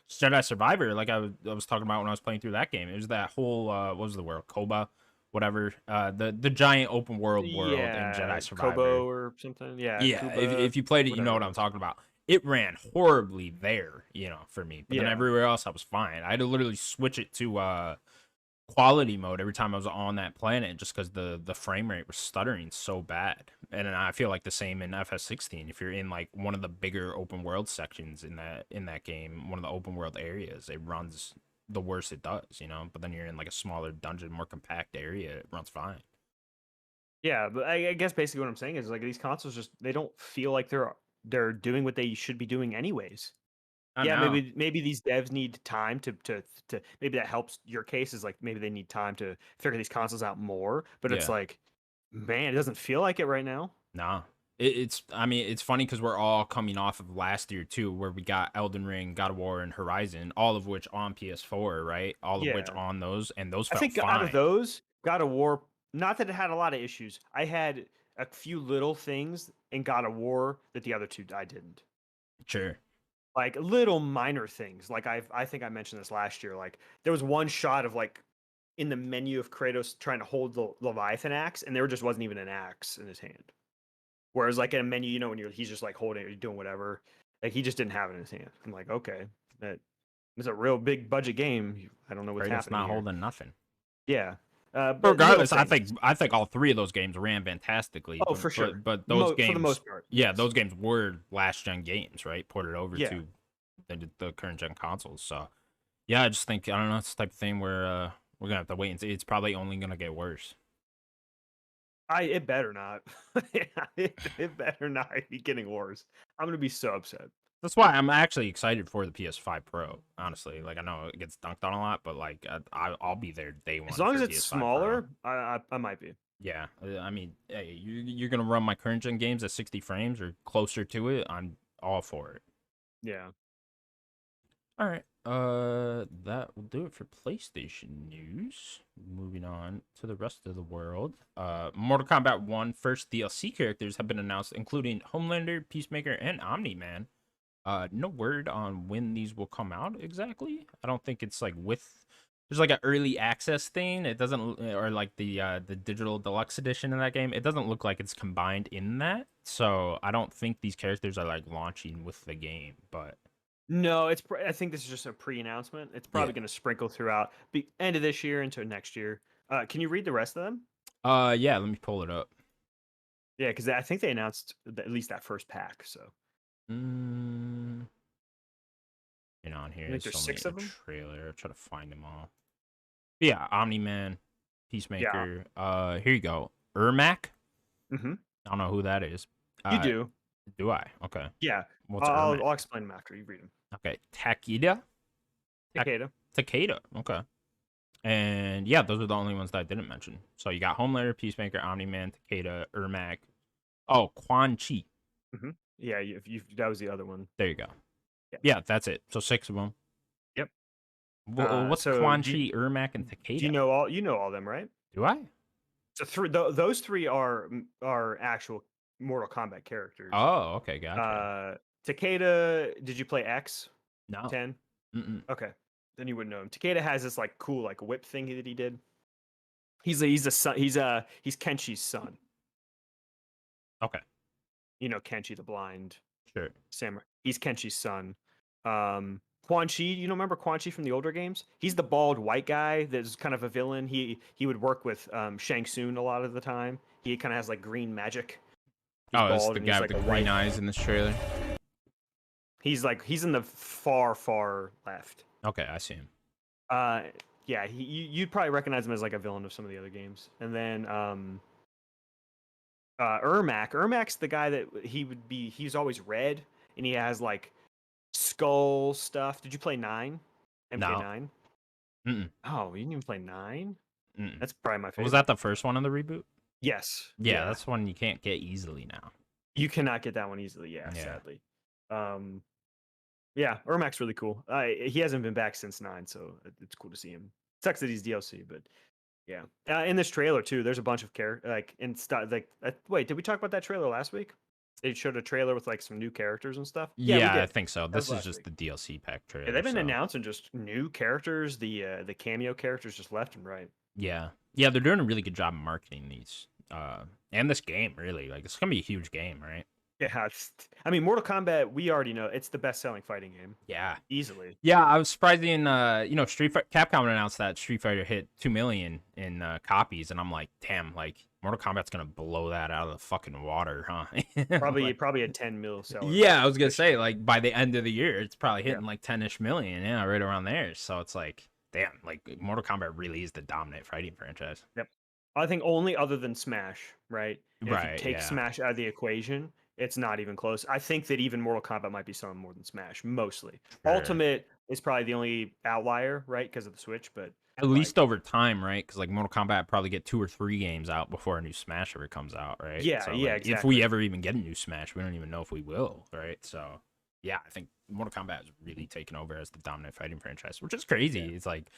Jedi Survivor. Like I was talking about when I was playing through that game, it was that whole what was the world, Koba, whatever, the giant open world in yeah, Jedi Survivor. Kobo or something. Yeah, Yeah, Kuba, if you played it, you know whatever what it I'm was. talking about. It ran horribly there, you know, for me. But then Yeah, everywhere else, I was fine. I had to literally switch it to quality mode every time I was on that planet, just because the frame rate was stuttering so bad. And then I feel like the same in FS16. If you're in like one of the bigger open world sections in that game, one of the open world areas, it runs the worst it does, you know. But then you're in like a smaller dungeon, more compact area, it runs fine. yeah, but I guess basically what I'm saying is like these consoles just they don't feel like they're doing what they should be doing anyways. I Yeah, know. maybe these devs need time to maybe that helps your case is like maybe they need time to figure these consoles out more, but it's Yeah. like, man, it doesn't feel like it right now. Nah. It's I mean it's funny because we're all coming off of last year too, where we got Elden Ring, God of War, and Horizon, all of which on PS4, right? All of which Yeah. on those, and those I felt think out of fine. those, God of War, not that it had a lot of issues. I had a few little things in God of War that the other two I didn't. Sure. Like little minor things. Like I think I mentioned this last year. Like there was one shot of like in the menu of Kratos trying to hold the Leviathan axe, and there just wasn't even an axe in his hand. Whereas like in a menu, you know, when he's just like holding it, or doing whatever, like he just didn't have it in his hand. I'm like, okay, that it's a real big budget game. I don't know what's Kratos happening not here. holding nothing. Yeah, but little Regardless, things. I think all three of those games ran fantastically, Oh, for sure. but those For the games, most part, yeah, yes. those games were last gen games, right? Ported over Yeah, to the current gen consoles. So yeah, I just think I don't know, it's the type of thing where we're gonna have to wait and see. It's probably only gonna get worse. I it better not. Yeah, it better not be getting worse. I'm gonna be so upset. That's why I'm actually excited for the PS5 Pro. Honestly, like I know it gets dunked on a lot, but like I'll be there day As one long for as it's PS5 Pro. smaller, I might be. Yeah, I mean, hey, you're gonna run my current gen games at 60 frames or closer to it. I'm all for it. Yeah. All right, that will do it for PlayStation news. Moving on to the rest of the world. Mortal Kombat 1 first DLC characters have been announced, including Homelander, Peacemaker, and Omni Man. No word on when these will come out exactly. I don't think it's like with there's like an early access thing. It doesn't or like the digital deluxe edition of that game. It doesn't look like it's combined in that. So I don't think these characters are like launching with the game. But No, I think this is just a pre-announcement. It's yeah. probably going to sprinkle throughout the end of this year into next year. Can you read the rest of them? Yeah. Let me pull it up. Yeah, because I think they announced at least that first pack. So Mm, and on here, I think there's there's so many six in the of them. trailer. I'll try to find them all. But yeah, Omni Man, Yeah. Peacemaker. Here you go. Ermac. Hmm. I don't know who that is. You Uh, do. do I? Okay. Yeah. What's Ermac? I'll explain them after you read them. Okay, Takeda. Tak- Takeda. Takeda. Okay. And yeah, those are the only ones that I didn't mention. So you got Homelander, Peacemaker, Omni Man, Takeda, Ermac. Oh, Quan Chi. Hmm. Yeah, that was the other one. There you go. Yeah. Yeah, that's it. So six of them. Yep. What's So Quan Chi, Ermac, and do Takeda? you know all them, right? Do I? So those three are actual Mortal Kombat characters. Oh, okay, gotcha. Uh, Takeda, did you play X No. 10? Mm-mm. Okay, then you wouldn't know him. Takeda has this like cool like whip thing that he did. He's a son. He's Kenshi's son. Okay, You know Kenshi the blind sure. samurai. He's Kenshi's son. Um, Quan Chi, you don't remember Quan Chi from the older games? He's the bald white guy that's kind of a villain. He would work with Shang Tsung a lot of the time. He kind of has like green magic. He's Oh, it's bald the and guy he's with like the a green white. eyes in this trailer. He's in the far left. Okay, I see him. Uh, yeah, you'd probably recognize him as like a villain of some of the other games. And then Ermac. Ermac's the guy that he's always red and he has like skull stuff. Did you play 9? No. MK9? Mm-mm. Oh, you didn't even play 9? Mm-mm. That's probably my favorite. Was that the first one in the reboot? Yes. Yeah, that's one you can't get easily now. You cannot get that one easily, yeah. Sadly. Yeah, Ermac's really cool. He hasn't been back since 9, so it's cool to see him. Sucks that he's DLC, but yeah. In this trailer too, there's a bunch of wait, did we talk about that trailer last week? They showed a trailer with like some new characters and stuff. Yeah, we Yeah, did. I think so. That was This is last just week. the DLC pack trailer. Yeah, they've been so. announcing just new characters, the cameo characters just left and right. Yeah, they're doing a really good job marketing these, and this game. Really, like it's gonna be a huge game, right? Yeah, I mean, Mortal Kombat. We already know it's the best-selling fighting game. Yeah, easily. Yeah, I was surprised in Street Fighter. Capcom announced that Street Fighter hit 2 million in copies, and I'm like, damn, like Mortal Kombat's gonna blow that out of the fucking water, huh? Probably a 10 mil seller. Yeah, I was gonna say like by the end of the year, it's probably hitting like 10-ish million, yeah, right around there. So it's like, damn, like Mortal Kombat really is the dominant fighting franchise. Yep. I think only other than Smash, right? And Right. If you take Smash out of the equation, it's not even close. I think that even Mortal Kombat might be selling more than Smash, mostly. Sure. Ultimate is probably the only outlier, right? Because of the Switch, but at least over time, right? Because like Mortal Kombat probably get 2 or 3 games out before a new Smash ever comes out, right? Yeah, so, yeah, like, exactly. If we ever even get a new Smash, we don't even know if we will, right? So, yeah, I think Mortal Kombat is really taken over as the dominant fighting franchise, which is crazy. Yeah. It's like,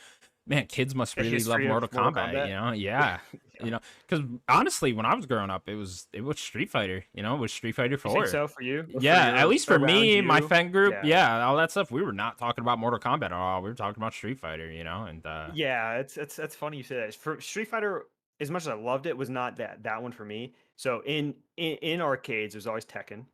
man, kids must really love Mortal Kombat, you know? Yeah. You know, because honestly, when I was growing up, it was Street Fighter, you know, it was Street Fighter 4. You think so for you? Yeah, at least for me, my friend group, yeah, all that stuff. We were not talking about Mortal Kombat at all. We were talking about Street Fighter, you know, and yeah, it's funny you say that. For Street Fighter, as much as I loved it, was not that one for me. So in arcades, there's always Tekken.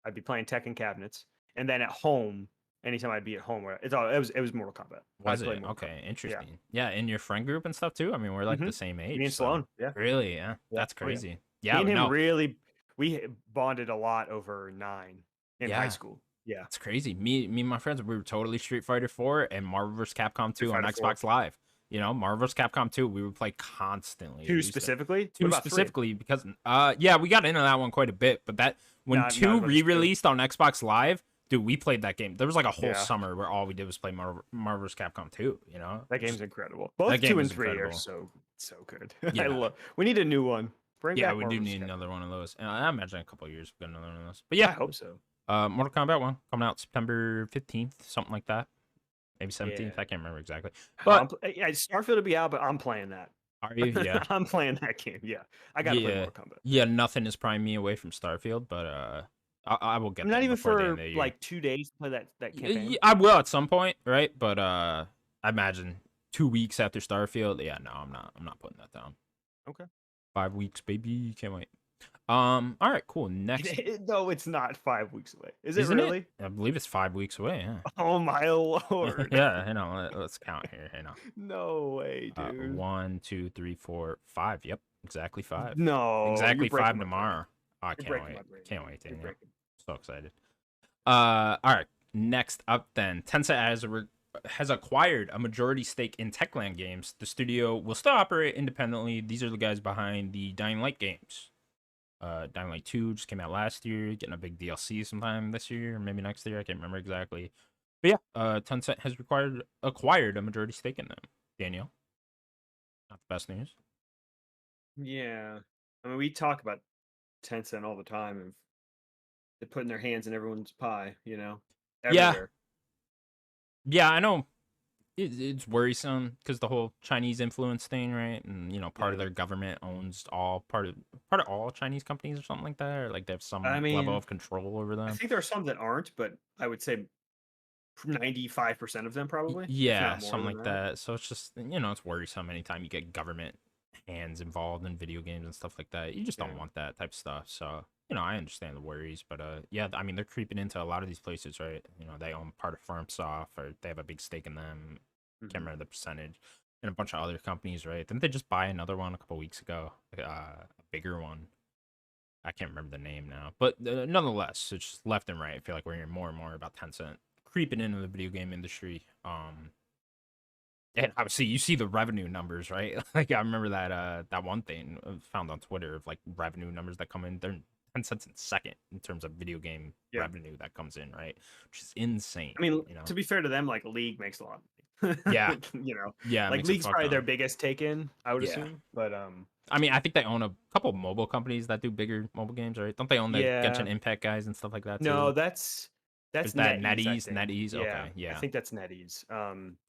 I'd be playing Tekken cabinets, and then at home, anytime I'd be at home, it was Mortal Kombat. Was it? Okay, interesting. Yeah, in your friend group and stuff too. I mean, we're like the same age. Me and Sloan, yeah. Really, yeah. That's crazy. Yeah, me and him really, we bonded a lot over 9 in high school. Yeah, it's crazy. Me and my friends, we were totally Street Fighter 4 and Marvel vs. Capcom 2 on Xbox Live. You know, Marvel vs. Capcom 2, we would play constantly. 2 specifically? 2 specifically because yeah, we got into that one quite a bit, but that when 2 re-released on Xbox Live, dude, we played that game. There was like a whole summer where all we did was play Marvel vs. Capcom 2, you know? That game's incredible. Both 2 and 3 are so good. Yeah. We need a new one. We do need another one of those. And I imagine a couple of years we'll get another one of those. But yeah, I hope so. Mortal Kombat 1 coming out September 15th, something like that. Maybe 17th. I can't remember exactly. But Starfield will be out, but I'm playing that. Are you? Yeah. I'm playing that game. Yeah. I got to play Mortal Kombat. Yeah, nothing is prying me away from Starfield, but I will get not even for like 2 days to play that campaign. I will at some point, right? But I imagine 2 weeks after Starfield. Yeah, no, I'm not putting that down. Okay. 5 weeks, baby. Can't wait. All right, cool. Next. No, it's not 5 weeks away. Isn't it really? I believe it's 5 weeks away. Yeah. Oh my lord. Yeah, I know. Let's count here. I know. No way, dude. 1, 2, 3, 4, 5. Yep, exactly 5. No, exactly 5 tomorrow. Oh, I can't wait. Can't wait. So excited. All right. Next up, then, Tencent has acquired a majority stake in Techland Games. The studio will still operate independently. These are the guys behind the Dying Light games. Dying Light 2 just came out last year, getting a big DLC sometime this year, or maybe next year. I can't remember exactly. But yeah, Tencent has acquired a majority stake in them. Daniel, not the best news. Yeah, I mean, we talk about Tencent all the time, and they're putting their hands in everyone's pie, you know. Everywhere. Yeah, I know. It's worrisome because the whole Chinese influence thing, right? And part of their government owns part of all Chinese companies or something like that, or like they have some level of control over them. I think there are some that aren't, but I would say 95% of them probably. Yeah, something like that. So it's just it's worrisome anytime you get government hands involved in video games and stuff like that. You just don't want that type of stuff. So I understand the worries, but yeah, I mean, they're creeping into a lot of these places, right? They own part of FarmSoft, or they have a big stake in them. Can't Hmm. remember the percentage, and a bunch of other companies, right? Didn't they just buy another one a couple weeks ago? A bigger one. I can't remember the name now, but nonetheless, it's just left and right. I feel like we're hearing more and more about Tencent creeping into the video game industry. And obviously, you see the revenue numbers, right? Like I remember that one thing found on Twitter of like revenue numbers that come in. They're 10 cents in second in terms of video game Yeah. revenue that comes in, right? Which is insane. I mean, to be fair to them, like League makes a lot of Yeah, money. yeah, it Like makes a League's fuck probably their ton. biggest take in, I would Yeah, assume. But I mean, I think they own a couple mobile companies that do bigger mobile games, right? Don't they own the yeah. Genshin Impact guys and stuff like that No, too? that's Is that NetEase, I NetEase? think. NetEase? Yeah, Okay, I yeah. think that's NetEase.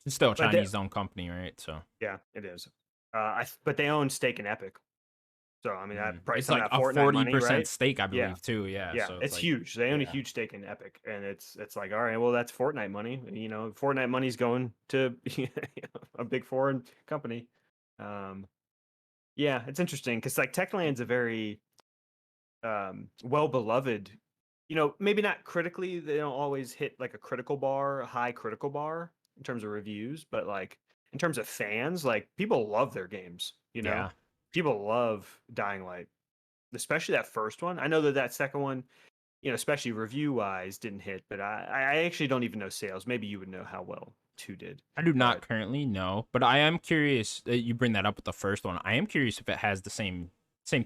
It's still a But they, Chinese-owned company, right? So yeah, it is. But they own stake in Epic. So I mean, probably it's some of like that a Fortnite money, 40% right? stake, I Yeah, believe, too. Yeah, yeah, so it's it's like, huge. They own a yeah, huge stake in Epic, and it's like, all right, well, that's Fortnite money. Fortnite money's going to a big foreign company. Um, yeah, it's interesting because like Techland's a very well beloved. Maybe not critically. They don't always hit like a critical bar, a high critical bar in terms of reviews, but like in terms of fans, like people love their games. yeah. People love Dying Light, especially that first one. I know that second one, especially review wise, didn't hit, but I actually don't even know sales. Maybe you would know how well two did, I do not but currently know, but I am curious that you bring that up with the first one. I am curious if it has the same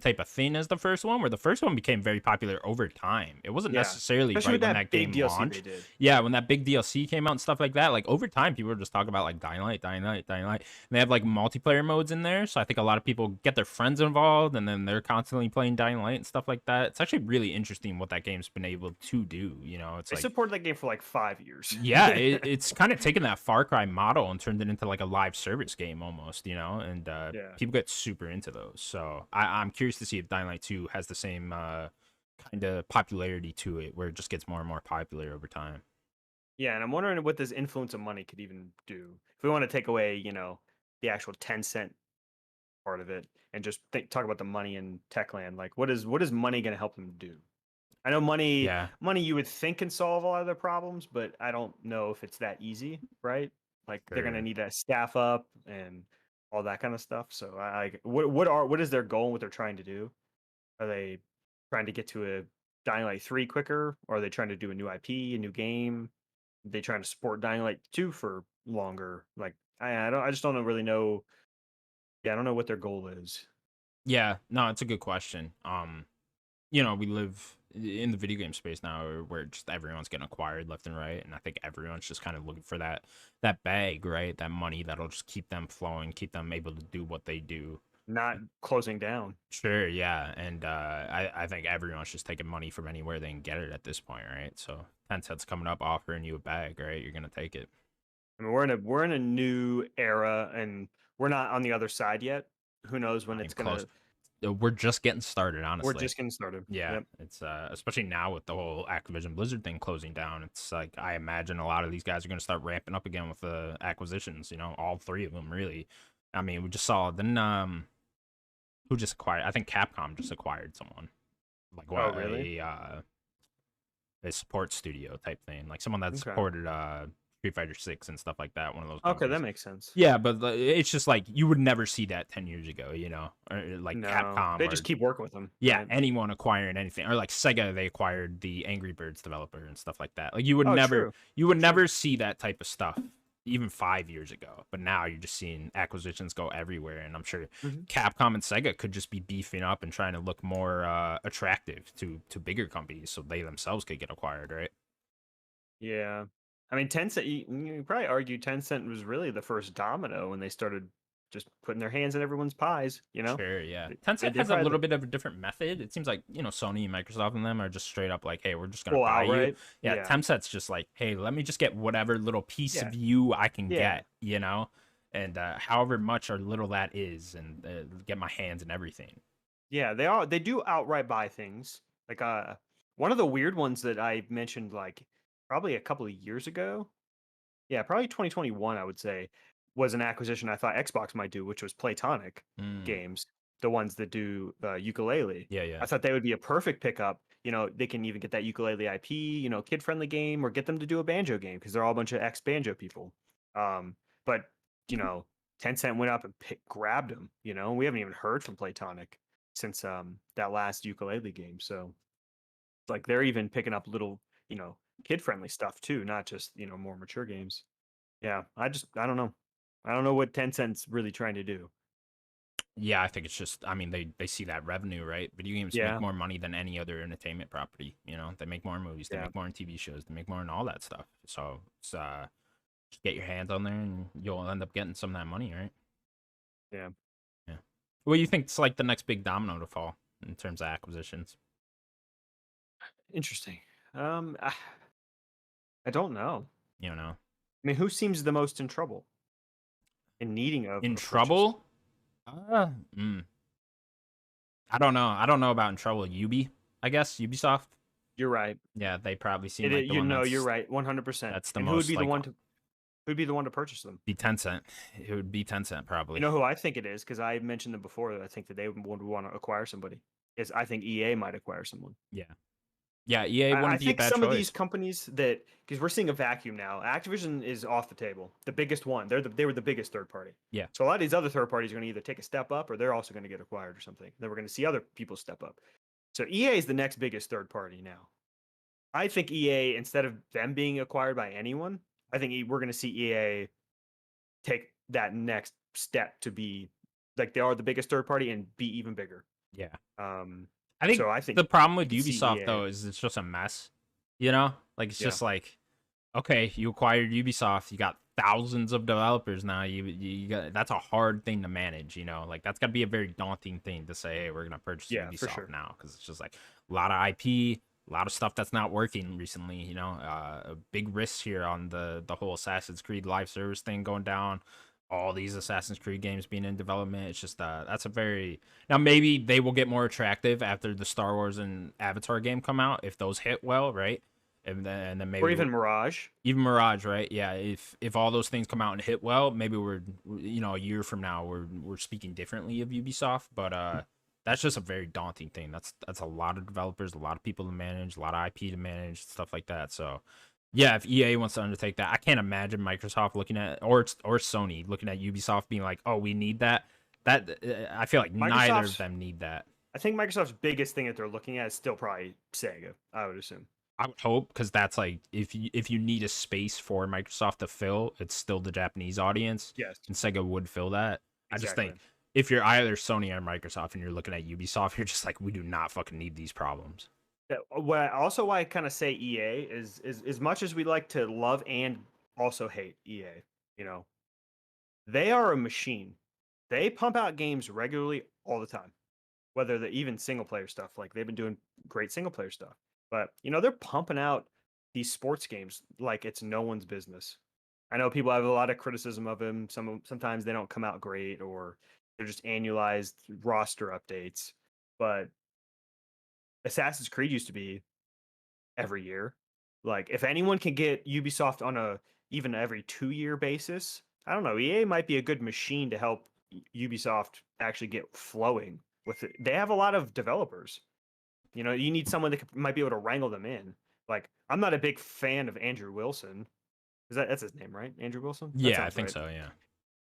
type of thing as the first one, where the first one became very popular over time. It wasn't yeah, necessarily especially right with when that that big game DLC they launched. did. Yeah, when that big DLC came out and stuff like that, like over time, people were just talking about like Dying Light, Dying Light, Dying Light. And they have like multiplayer modes in there, so I think a lot of people get their friends involved, and then they're constantly playing Dying Light and stuff like that. It's actually really interesting what that game's been able to do. It's They like supported that game for like 5 years. yeah, it's kind of taken that Far Cry model and turned it into like a live service game almost, and Yeah. people get super into those. So I'm curious to see if Dying Light 2 has the same kind of popularity to it, where it just gets more and more popular over time. Yeah, and I'm wondering what this influence of money could even do. If we want to take away, the actual 10 cent part of it and just talk about the money in Techland, like what is money going to help them do? I know Yeah, money you would think can solve a lot of their problems, but I don't know if it's that easy, right? Like they're going to sure. need to staff up and all that kind of stuff. So what is their goal and what they're trying to do? Are they trying to get to a Dying Light 3 quicker? Or are they trying to do a new IP, a new game? They trying to support Dying Light 2 for longer? Like I just don't really know. Yeah, I don't know what their goal is. Yeah, no, it's a good question. We live in the video game space now where just everyone's getting acquired left and right, and I think everyone's just kind of looking for that bag, right? That money that'll just keep them flowing, keep them able to do what they do. Not closing down. Sure, yeah, and I think everyone's just taking money from anywhere they can get it at this point, right? So Tencent's coming up offering you a bag, right? You're gonna take it. I mean, we're in a new era, and we're not on the other side yet. Who knows when Not it's even close. gonna? We're just getting started, We're honestly. just getting started. Yeah, Yep. it's especially now with the whole Activision Blizzard thing closing down. It's like I imagine a lot of these guys are gonna start ramping up again with the acquisitions. All three of them really. I mean, we just saw then who just acquired? I think Capcom just acquired someone like Oh, what really? a support studio type thing, like someone that Okay. supported Street Fighter 6 and stuff like that. One of those Okay, that companies. makes sense. Yeah, but it's just like you would never see that 10 years ago, or like No, Capcom they or just keep working with them, yeah, right? anyone acquiring anything, or like Sega, they acquired the Angry Birds developer and stuff like that. Like you would Oh, never, true. you would True. never see that type of stuff even 5 years ago. But now you're just seeing acquisitions go everywhere, and I'm sure Hmm. Capcom and Sega could just be beefing up and trying to look more attractive to bigger companies, so they themselves could get acquired, right? Yeah. I mean, Tencent. You probably argue Tencent was really the first domino when they started just putting their hands in everyone's pies. Sure, yeah. They Tencent did has a probably little bit of a different method. It seems like, Sony and Microsoft and them are just straight up like, hey, we're just gonna full buy you. outright. Yeah, Yeah. Tencent's just like, hey, let me just get whatever little piece Yeah. of you I can Yeah. get, and however much or little that is, and get my hands in everything. Yeah, they do outright buy things. Like one of the weird ones that I mentioned like probably a couple of years ago. Yeah, probably 2021 I would say was an acquisition I thought Xbox might do, which was Playtonic Mm, Games, the ones that do ukulele. yeah, yeah. I thought they would be a perfect pickup they can even get that ukulele IP, kid friendly game, or get them to do a banjo game because they're all a bunch of ex banjo people. But Tencent went up and grabbed them. We haven't even heard from Playtonic since that last ukulele game. So like they're even picking up little kid friendly stuff too, not just more mature games. Yeah, I don't know. I don't know what Tencent's really trying to do. Yeah, I think it's just, I mean, they see that revenue, right? Video games make Yeah, more money than any other entertainment property. They make more movies, they yeah, make more in TV shows, they make more in all that stuff. So it's just get your hands on there, and you'll end up getting some of that money, right? yeah. Yeah. What do you think's like the next big domino to fall in terms of acquisitions? Interesting. I don't know. You know, I mean, who seems the most in trouble, in needing of in a purchase? trouble? Uh, mm, I don't know. I don't know about in trouble. I guess Ubisoft. You're right. Yeah, they probably seem It, like the one you're right, 100%. that's the And who would most be the like one to who'd be the one to purchase them? be Tencent. It would be Tencent You probably. know who I think it is because I mentioned them before. That I think that they would want to acquire somebody. Is I think EA might acquire someone. Yeah. Yeah, EA I wouldn't be a think bad some of these choice. companies that because we're seeing a vacuum now. Activision is off the table, the biggest one. They were the biggest third party. Yeah. So a lot of these other third parties are going to either take a step up or they're also going to get acquired or something. Then we're going to see other people step up. So EA is the next biggest third party now. I think EA, instead of them being acquired by anyone, I think we're going to see EA take that next step to be like they are the biggest third party and be even bigger. Yeah. Um, I think so I think the problem we with could see Ubisoft EA. though is it's just a mess. Like it's Yeah, just like, okay, you acquired Ubisoft, you got thousands of developers now. You got that's a hard thing to manage. Like that's got to be a very daunting thing to say. Hey, we're gonna purchase yeah, for Ubisoft sure. now because it's just like a lot of IP, a lot of stuff that's not working recently. A big risk here on the whole Assassin's Creed live service thing going down. All these Assassin's Creed games being in development. It's just that's a very now maybe they will get more attractive after the Star Wars and Avatar game come out if those hit well, right? And then Or maybe even Mirage. even Mirage, right? Yeah, if all those things come out and hit well, maybe we're a year from now we're speaking differently of Ubisoft, but that's just a very daunting thing. That's a lot of developers, a lot of people to manage, a lot of IP to manage, stuff like that. So yeah, if EA wants to undertake that, I can't imagine Microsoft looking at or Sony looking at Ubisoft being like, "Oh, we need that." That I feel like neither of Microsoft's them need that. I think Microsoft's biggest thing that they're looking at is still probably Sega, I would assume. I would hope because that's like if you need a space for Microsoft to fill, it's still the Japanese audience, Yes, and Sega would fill that. I just exactly. think if you're either Sony or Microsoft and you're looking at Ubisoft, you're just like, we do not fucking need these problems. Yeah, also why I kind of say EA is as much as we like to love and also hate EA, you know, they are a machine. They pump out games regularly all the time, whether they're even single player stuff. Like they've been doing great single player stuff, but they're pumping out these sports games like it's no one's business. I know people have a lot of criticism of them. Sometimes they don't come out great, or they're just annualized roster updates. But Assassin's Creed used to be every year. Like if anyone can get Ubisoft on a even every 2-year basis, I don't know. EA might be a good machine to help Ubisoft actually get flowing with it. They have a lot of developers. You need someone that might be able to wrangle them in. Like I'm not a big fan of Andrew Wilson. That's his name, right? Andrew Wilson? That Yeah, I sounds think right. so. Yeah,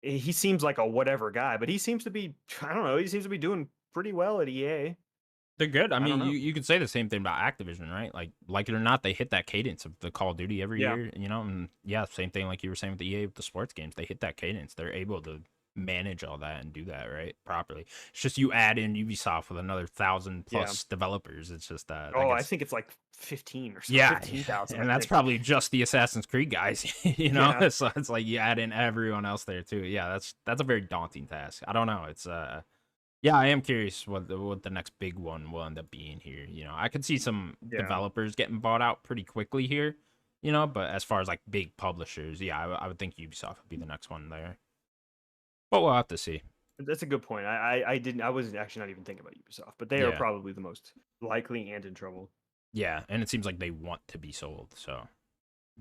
He seems like a whatever guy, but he seems to be I don't know, he seems to be doing pretty well at EA. they're good. I I don't mean, you know. you could say the same thing about Activision, right? Like it or not, they hit that cadence of the Call of Duty every Yeah. year. And yeah, same thing like you were saying with the EA with the sports games. They hit that cadence. They're able to manage all that and do that right properly. It's just you add in Ubisoft with another 1,000 Yeah. plus developers. It's just that Oh, I gets think it's like 15 or something. yeah, 15,000, and I that's think. probably just the Assassin's Creed guys. Yeah. So it's like you add in everyone else there too. Yeah, that's a very daunting task. I don't know. It's yeah, I am curious what the next big one will end up being here. I could see some Yeah. developers getting bought out pretty quickly here. But as far as like big publishers, yeah, I would think Ubisoft would be the next one there. But we'll have to see. That's a good point. I wasn't actually not even thinking about Ubisoft, but they are Yeah, probably the most likely and in trouble. yeah, and it seems like they want to be sold. So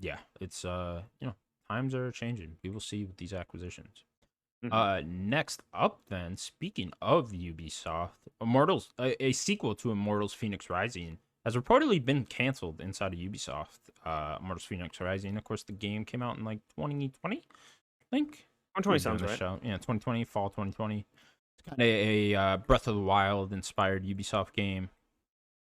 yeah, it's times are changing. We will see with these acquisitions. Hmm. Next up, then, speaking of Ubisoft, Immortals, a sequel to Immortals: Phoenix Rising has reportedly been canceled inside of Ubisoft. Immortals Phoenix Rising. Of course, the game came out in like 2020, I think. 120 sounds right. Show. Yeah, 2020, fall 2020. It's kind of a Breath of the Wild inspired Ubisoft game.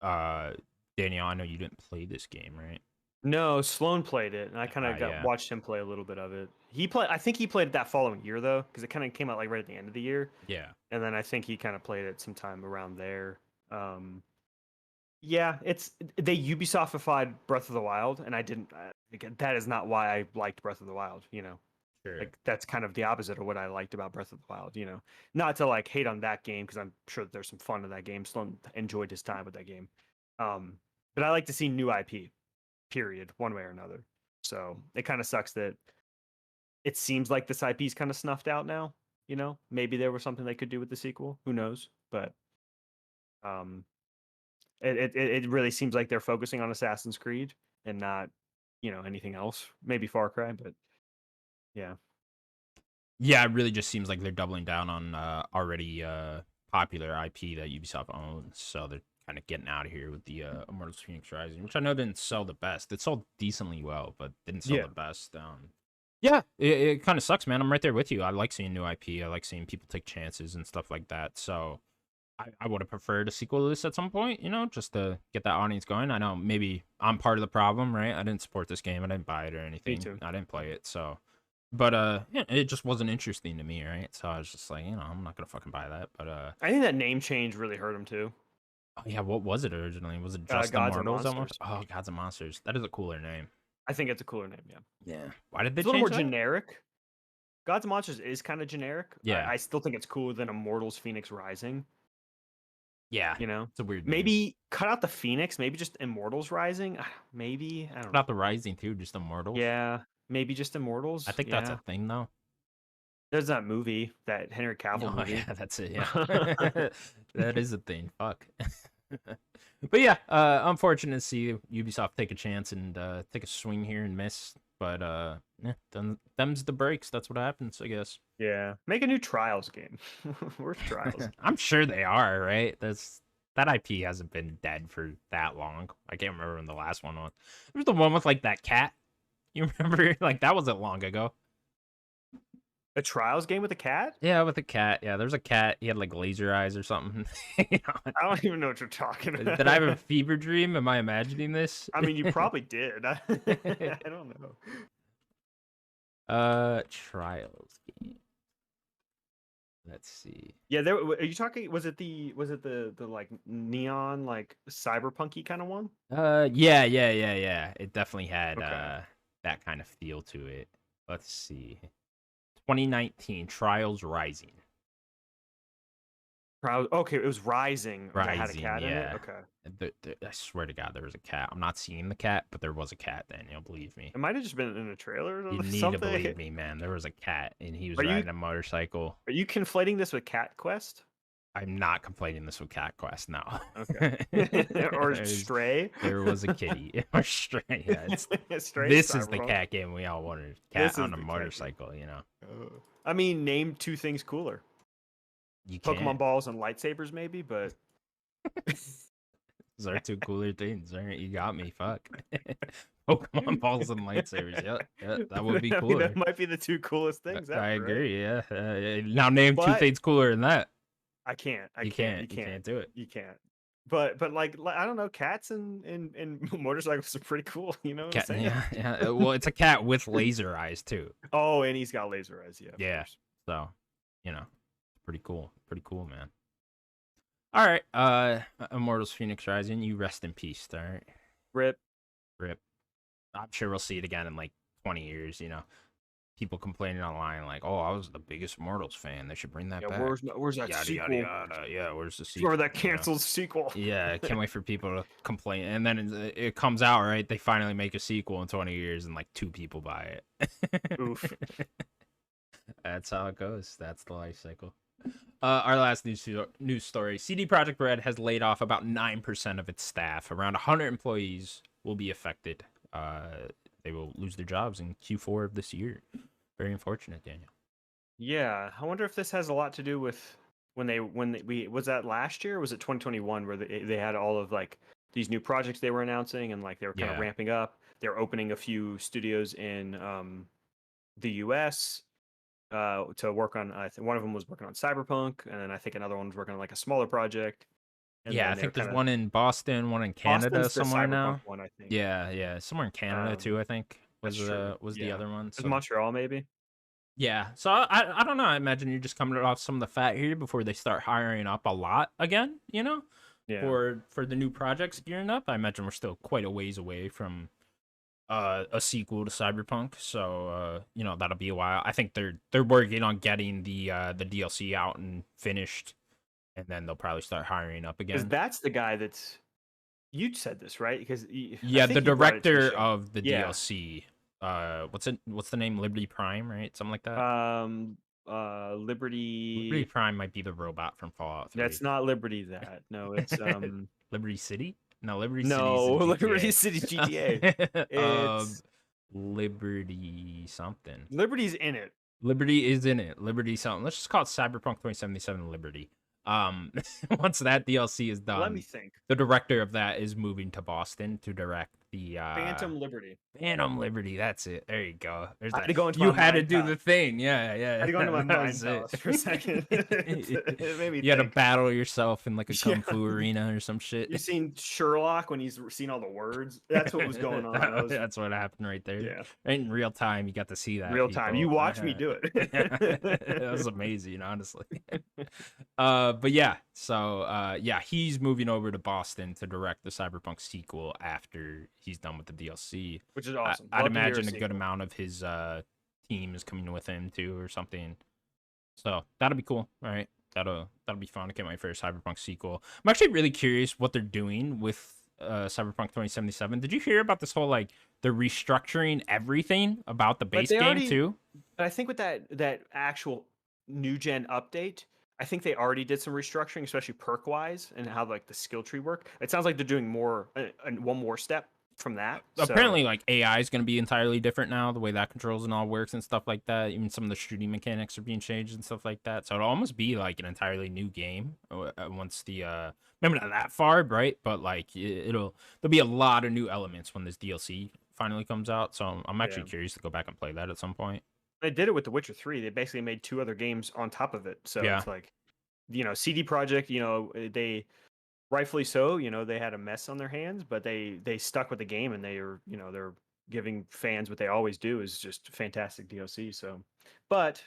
Daniel, I know you didn't play this game, right? No, Sloan played it, and I kind of Yeah. watched him play a little bit of it. I think he played it that following year though, because it kind of came out like right at the end of the year. Yeah. And then I think he kind of played it sometime around there. Yeah, they Ubisoftified Breath of the Wild, and I didn't. Again, that is not why I liked Breath of the Wild. Sure. Like that's kind of the opposite of what I liked about Breath of the Wild. Not to like hate on that game because I'm sure that there's some fun in that game. Sloan enjoyed his time with that game, but I like to see new IP. Period, one way or another. So it kind of sucks that it seems like this IP is kind of snuffed out now. Maybe there was something they could do with the sequel. Who knows? But um, it really seems like they're focusing on Assassin's Creed and not anything else. Maybe Far Cry, but yeah. Yeah, it really just seems like they're doubling down on already popular IP that Ubisoft owns. So they're kind of getting out of here with the Immortals Phoenix Rising, which I know didn't sell the best. It sold decently well, but didn't sell the best. Yeah, it kind of sucks, man. I'm right there with you. I like seeing new IP. I like seeing people take chances and stuff like that. So I would have preferred a sequel to this at some point, just to get that audience going. I know maybe I'm part of the problem, right? I didn't support this game. I didn't buy it or anything. Me too. I didn't play it, so. But yeah, it just wasn't interesting to me, right? So I was just like, I'm not gonna fucking buy that. But I think that name change really hurt him too. Oh yeah, what was it originally? Was it just Gods and Immortals? Monsters. Oh, Gods and Monsters. That is a cooler name. I think it's a cooler name. Yeah. Yeah. Why did they It's a little change more that? generic. Gods and Monsters is kind of generic. Yeah. I still think it's cooler than Immortals Phoenix Rising. Yeah. It's a weird name. Maybe cut out the Phoenix. Maybe just Immortals Rising. Maybe I don't know. Not the Rising too, just Immortals. Yeah. Maybe just Immortals. I think that's a thing though. There's that movie, that Henry Cavill movie. Yeah, that's it. Yeah. That is a thing. Fuck. But yeah, unfortunate to see Ubisoft take a chance and take a swing here and miss. But them's the breaks. That's what happens, I guess. Yeah, make a new Trials game. Where's Trials? I'm sure they are, right? That IP hasn't been dead for that long. I can't remember when the last one was. It was the one with like that cat. You remember? Like that wasn't long ago. A Trials game with a cat? Yeah, with a cat. Yeah, there's a cat. He had like laser eyes or something. I don't even know what you're talking about. Did I have a fever dream? Am I imagining this? I mean, you probably did. I don't know. Trials game. Let's see. Yeah, are you talking? Was it the like neon, like cyberpunky kind of one? Yeah. It definitely had that kind of feel to it. Let's see. 2019 Trials Rising. Okay, it was Rising. Rising, had a cat yeah. in it? Okay. I swear to God, there was a cat. I'm not seeing the cat, but there was a cat. Daniel, believe me. It might have just been in a trailer. You need to believe me, man. There was a cat, and he was riding a motorcycle. Are you conflating this with Cat Quest? I'm not complaining this with Cat Quest now. Okay. Or Stray? There was a kitty. Or Stray, yeah. Stray this is the cat game we all wanted. Cat on a motorcycle, I mean, name two things cooler. You Pokemon balls and lightsabers, maybe, but those are two cooler things, right? You got me. Fuck. Pokemon balls and lightsabers. Yeah, that would be cooler. I mean, that might be the two coolest things ever. I agree. Right? Yeah. Now name two things cooler than that. I can't. You can't do it. You can't. But like I don't know, cats and motorcycles are pretty cool. You know what I'm saying? Yeah. Well, it's a cat with laser eyes too. Oh, and he's got laser eyes. Yeah. So, pretty cool. Pretty cool, man. All right. Immortals Phoenix Rising. You rest in peace. All right. Rip. I'm sure we'll see it again in like 20 years. People complaining online like, "Oh, I was the biggest Immortals fan. They should bring that back." Where's that yada, sequel? Yada. Yeah, where's the sequel? Or that canceled sequel? Yeah, I can't wait for people to complain. And then it comes out, right? They finally make a sequel in 20 years, and like 2 people buy it. Oof. That's how it goes. That's the life cycle. Our last news story: CD Projekt Red has laid off about 9% of its staff. Around 100 employees will be affected. They will lose their jobs in Q4 of this year. Very unfortunate, Daniel. Yeah, I wonder if this has a lot to do with when we was that last year or was it 2021 where they had all of like these new projects they were announcing, and like they were kind of Yeah. ramping up. They're opening a few studios in the U.S. To work on. I think one of them was working on Cyberpunk, and then I think another one was working on like a smaller project. And Yeah, I then they're think there's kind of one in Boston, one in Canada Boston's the somewhere Cyberpunk now. one, I think. Yeah, yeah, somewhere in Canada too, I think That's true. was the Yeah, other one. is So Montreal maybe? yeah, so I don't know. I imagine you're just coming off some of the fat here before they start hiring up a lot again. Yeah. For the new projects gearing up. I imagine we're still quite a ways away from a sequel to Cyberpunk. So that'll be a while. I think they're working on getting the DLC out and finished, and then they'll probably start hiring up Because again. that's the guy that's you said this, right? Because I Yeah, the think you brought it to the director show. of the Yeah. DLC. What's the name? Liberty Prime, right? Something like that. Um. Liberty Liberty. Prime might be the robot from Fallout 3. That's not Liberty. That no, it's Liberty City? No, Liberty City's no in Liberty GTA. City GTA. um, It's Liberty something. Liberty's in it. Liberty is in it. Liberty something. Let's just call it Cyberpunk 2077 Liberty. Um, once that DLC is Let me done, think. the director of that is moving to Boston to direct the Phantom Liberty. Phantom Liberty. That's it. There you go. There's I had that. to go into You my had to mind do palace. the thing. Yeah, I yeah. had to go into my That mind was it. palace for a second. It made me You had to think. battle yourself in like a Yeah. kung fu arena or some shit. You seen Sherlock when he's seen all the words? That's what was going on. I was, That's what happened right there. yeah, Right in real time, you got to see that. real time. You People. watch me do it. That was amazing, honestly. But yeah, so yeah, he's moving over to Boston to direct the Cyberpunk sequel after he's done with the DLC. Which is awesome. I'd Love to hear imagine a good sequel. amount of his team is coming with him too, or something. So that'll be cool. All right, that'll be fun to get my first Cyberpunk sequel. I'm actually really curious what they're doing with Cyberpunk 2077. Did you hear about this whole like they're restructuring everything about the But base they game already, too? but I think with that actual new gen update, I think they already did some restructuring, especially perk wise, and how like the skill tree work. It sounds like they're doing more, one more step from that. So Apparently, like AI is going to be entirely different now, the way that controls and all works and stuff like that. Even some of the shooting mechanics are being changed and stuff like that. So it'll almost be like an entirely new game once the maybe not that far, right? But like there'll be a lot of new elements when this DLC finally comes out. So I'm yeah, actually curious to go back and play that at some point. they did it with The Witcher 3. They basically made two other games on top of it. So Yeah, it's like, CD Projekt, they rightfully so, they had a mess on their hands, but they stuck with the game, and they're giving fans what they always do, is just fantastic DLC. So, but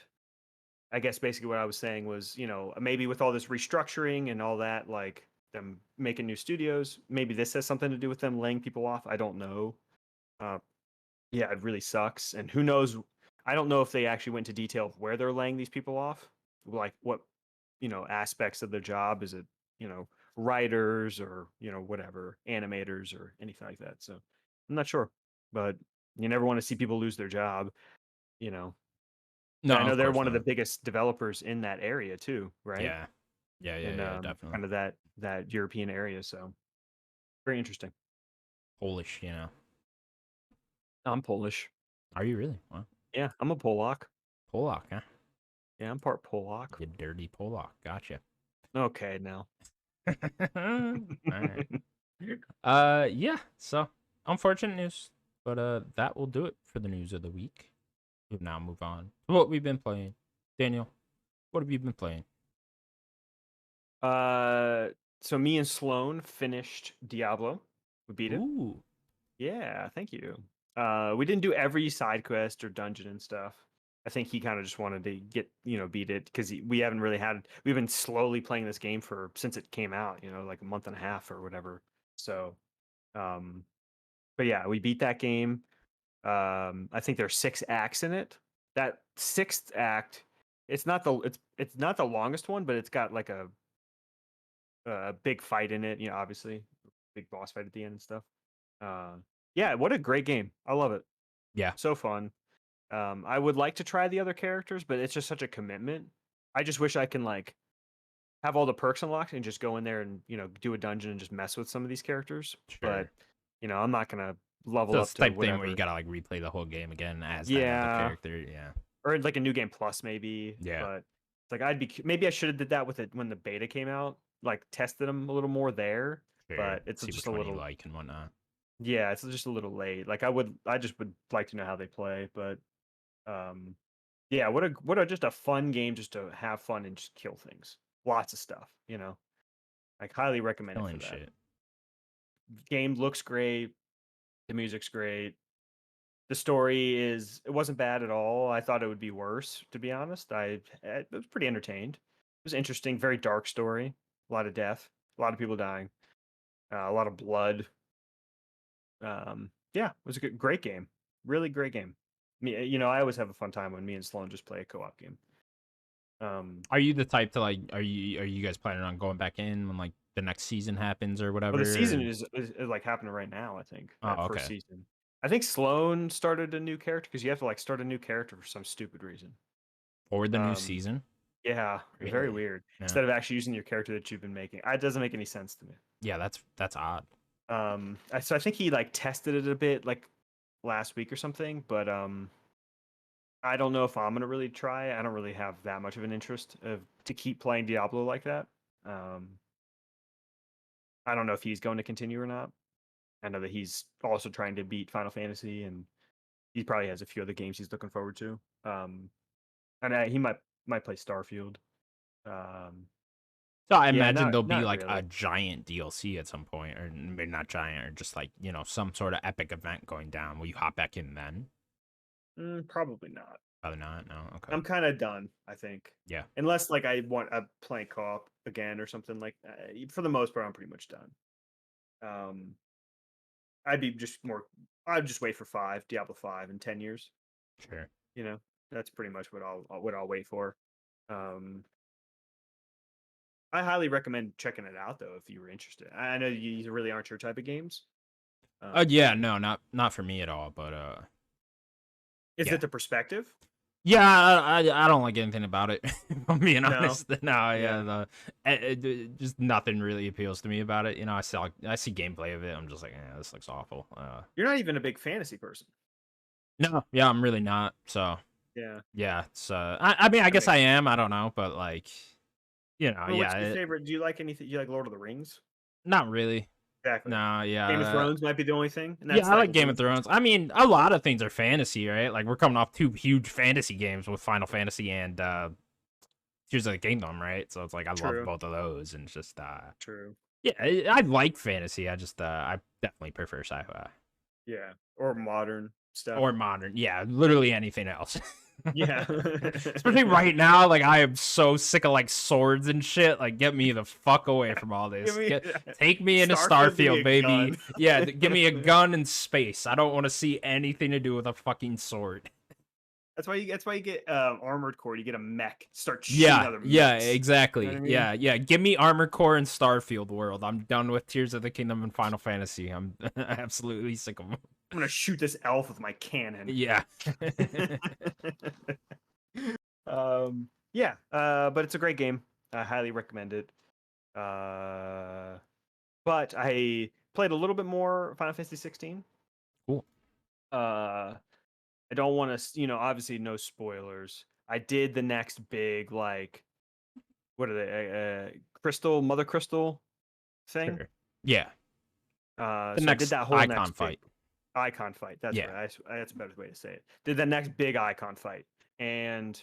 I guess basically what I was saying was, maybe with all this restructuring and all that, like them making new studios, maybe this has something to do with them laying people off. I don't know. Uh, yeah, it really sucks. And who knows? I don't know if they actually went into detail of where they're laying these people off, like what, aspects of their job. Is it, writers, or, whatever, animators or anything like that. So I'm not sure, but you never want to see people lose their job, you know. no, And I know of they're course one of the not. biggest developers in that area too, right? Yeah, yeah, yeah, In yeah, definitely kind of that European area. So very interesting. Polish. I'm Polish. Are you really? Well, Yeah, I'm a Polak. Polak, huh? Yeah, I'm part Polak. You dirty Polak. Gotcha. Okay, now. All right. Yeah. So unfortunate news, but that will do it for the news of the week. We'll now move on to what we've been playing. Daniel, what have you been playing? So me and Sloan finished Diablo. We beat it. Ooh, Yeah, thank you. We didn't do every side quest or dungeon and stuff. I think he kind of just wanted to get, beat it, because we've been slowly playing this game since it came out, like a month and a half or whatever. So, um, but yeah, we beat that game. I think there's 6 acts in it. That sixth act, it's not the longest one, but it's got like a big fight in it. Obviously, big boss fight at the end and stuff. Uh, yeah, what a great game! I love it. yeah, So fun. I would like to try the other characters, but it's just such a commitment. I just wish I can like have all the perks unlocked and just go in there and do a dungeon and just mess with some of these characters. But sure. I'm not gonna level So up it's the to type thing where you whatever. gotta like replay the whole game again as that other Yeah, character. Yeah, or like a new game plus maybe. yeah, But it's like maybe I should have did that with it when the beta came out. Like tested them a little more there. Sure. but it's See just which a one you little, like and whatnot. yeah, it's just a little late. Like I just would like to know how they play, but um, yeah, what a just a fun game just to have fun and just kill things. Lots of stuff, you know. Like highly recommend it for Killing that. shit. Game looks great, the music's great. The story it wasn't bad at all. I thought it would be worse, to be honest. I was pretty entertained. It was interesting, very dark story, a lot of death, a lot of people dying, a lot of blood. Yeah, it was a great game, really great game. Me, I always have a fun time when me and Sloan just play a co-op game. Are you the type to like? Are you guys planning on going back in when like the next season happens or Well, the season whatever? is like happening right now. I think that Oh, first okay. season. I think Sloan started a new character because you have to like start a new character for some stupid reason. Or the new Um, season? yeah, very Really? weird. Yeah. Instead of actually using your character that you've been making, it doesn't make any sense to me. Yeah, that's odd. So I think he like tested it a bit like last week or something, but I don't know if I'm gonna really try. I don't really have that much of an interest to keep playing Diablo like that. Um, I don't know if he's going to continue or not. I know that he's also trying to beat Final Fantasy, and he probably has a few other games he's looking forward to. And he might play Starfield. Um, So I yeah, imagine there'll be not like a really. giant DLC at some point, or maybe not giant, or just like some sort of epic event going down. Will you hop back in then? Probably not. Probably not. No. Okay. I'm kind of done, I think. Yeah. Unless like I want a playing co-op again or something like that. For the most part, I'm pretty much done. Um, I'd be just more. I'd just wait for Diablo 5 in 10 years. Sure. You know, that's pretty much what I'll wait for. Um, I highly recommend checking it out though if you were interested. I know you really aren't your type of games. Yeah. No, not for me at all. But Is yeah. it the perspective? Yeah, I don't like anything about it. If I'm being No. honest. No, Yeah. yeah, just nothing really appeals to me about it. I see gameplay of it. I'm just like, this looks awful. You're not even a big fantasy person. No, yeah, I'm really not. So Yeah. yeah, it's I mean, I That guess makes I sense. am. I don't know, but like, Well, yeah, what's your favorite? Do you like anything? You like Lord of the Rings? not really. Exactly. No, Game of yeah, Thrones might be the only thing, and yeah, that's I like like a Game of game Thrones. franchise. I mean, a lot of things are fantasy, right? Like we're coming off two huge fantasy games with Final Fantasy and Tears of the Kingdom, right? So it's like I love True. both of those, and it's just True. yeah, I like fantasy. I just I definitely prefer sci-fi Yeah. Or modern stuff. or modern. Yeah, literally anything else. Yeah. Especially right now, like I am so sick of like swords and shit. Like, get me the fuck away from all Give this. me Take me into Starfield. Give me Starfield, a baby. gun. Yeah, give me a gun in space. I don't want to see anything to do with a fucking sword. That's why you get Armored Core. You get a mech. Start shooting Yeah, other yeah, mechs. You know what exactly. I mean? Yeah, yeah. Give me Armored Core and Starfield World. I'm done with Tears of the Kingdom and Final Fantasy. I'm absolutely sick of them. I'm gonna shoot this elf with my cannon. Yeah. Yeah, but it's a great game. I highly recommend it. Uh, but I played a little bit more Final Fantasy 16. Cool. Uh, I don't want to, obviously no spoilers. I did the next big like, what are they? Crystal, Mother Crystal thing. Sure. Yeah. The So I did next that whole icon next big fight. icon fight. That's Yeah. right. That's a better way to say it. Did the next big icon fight, and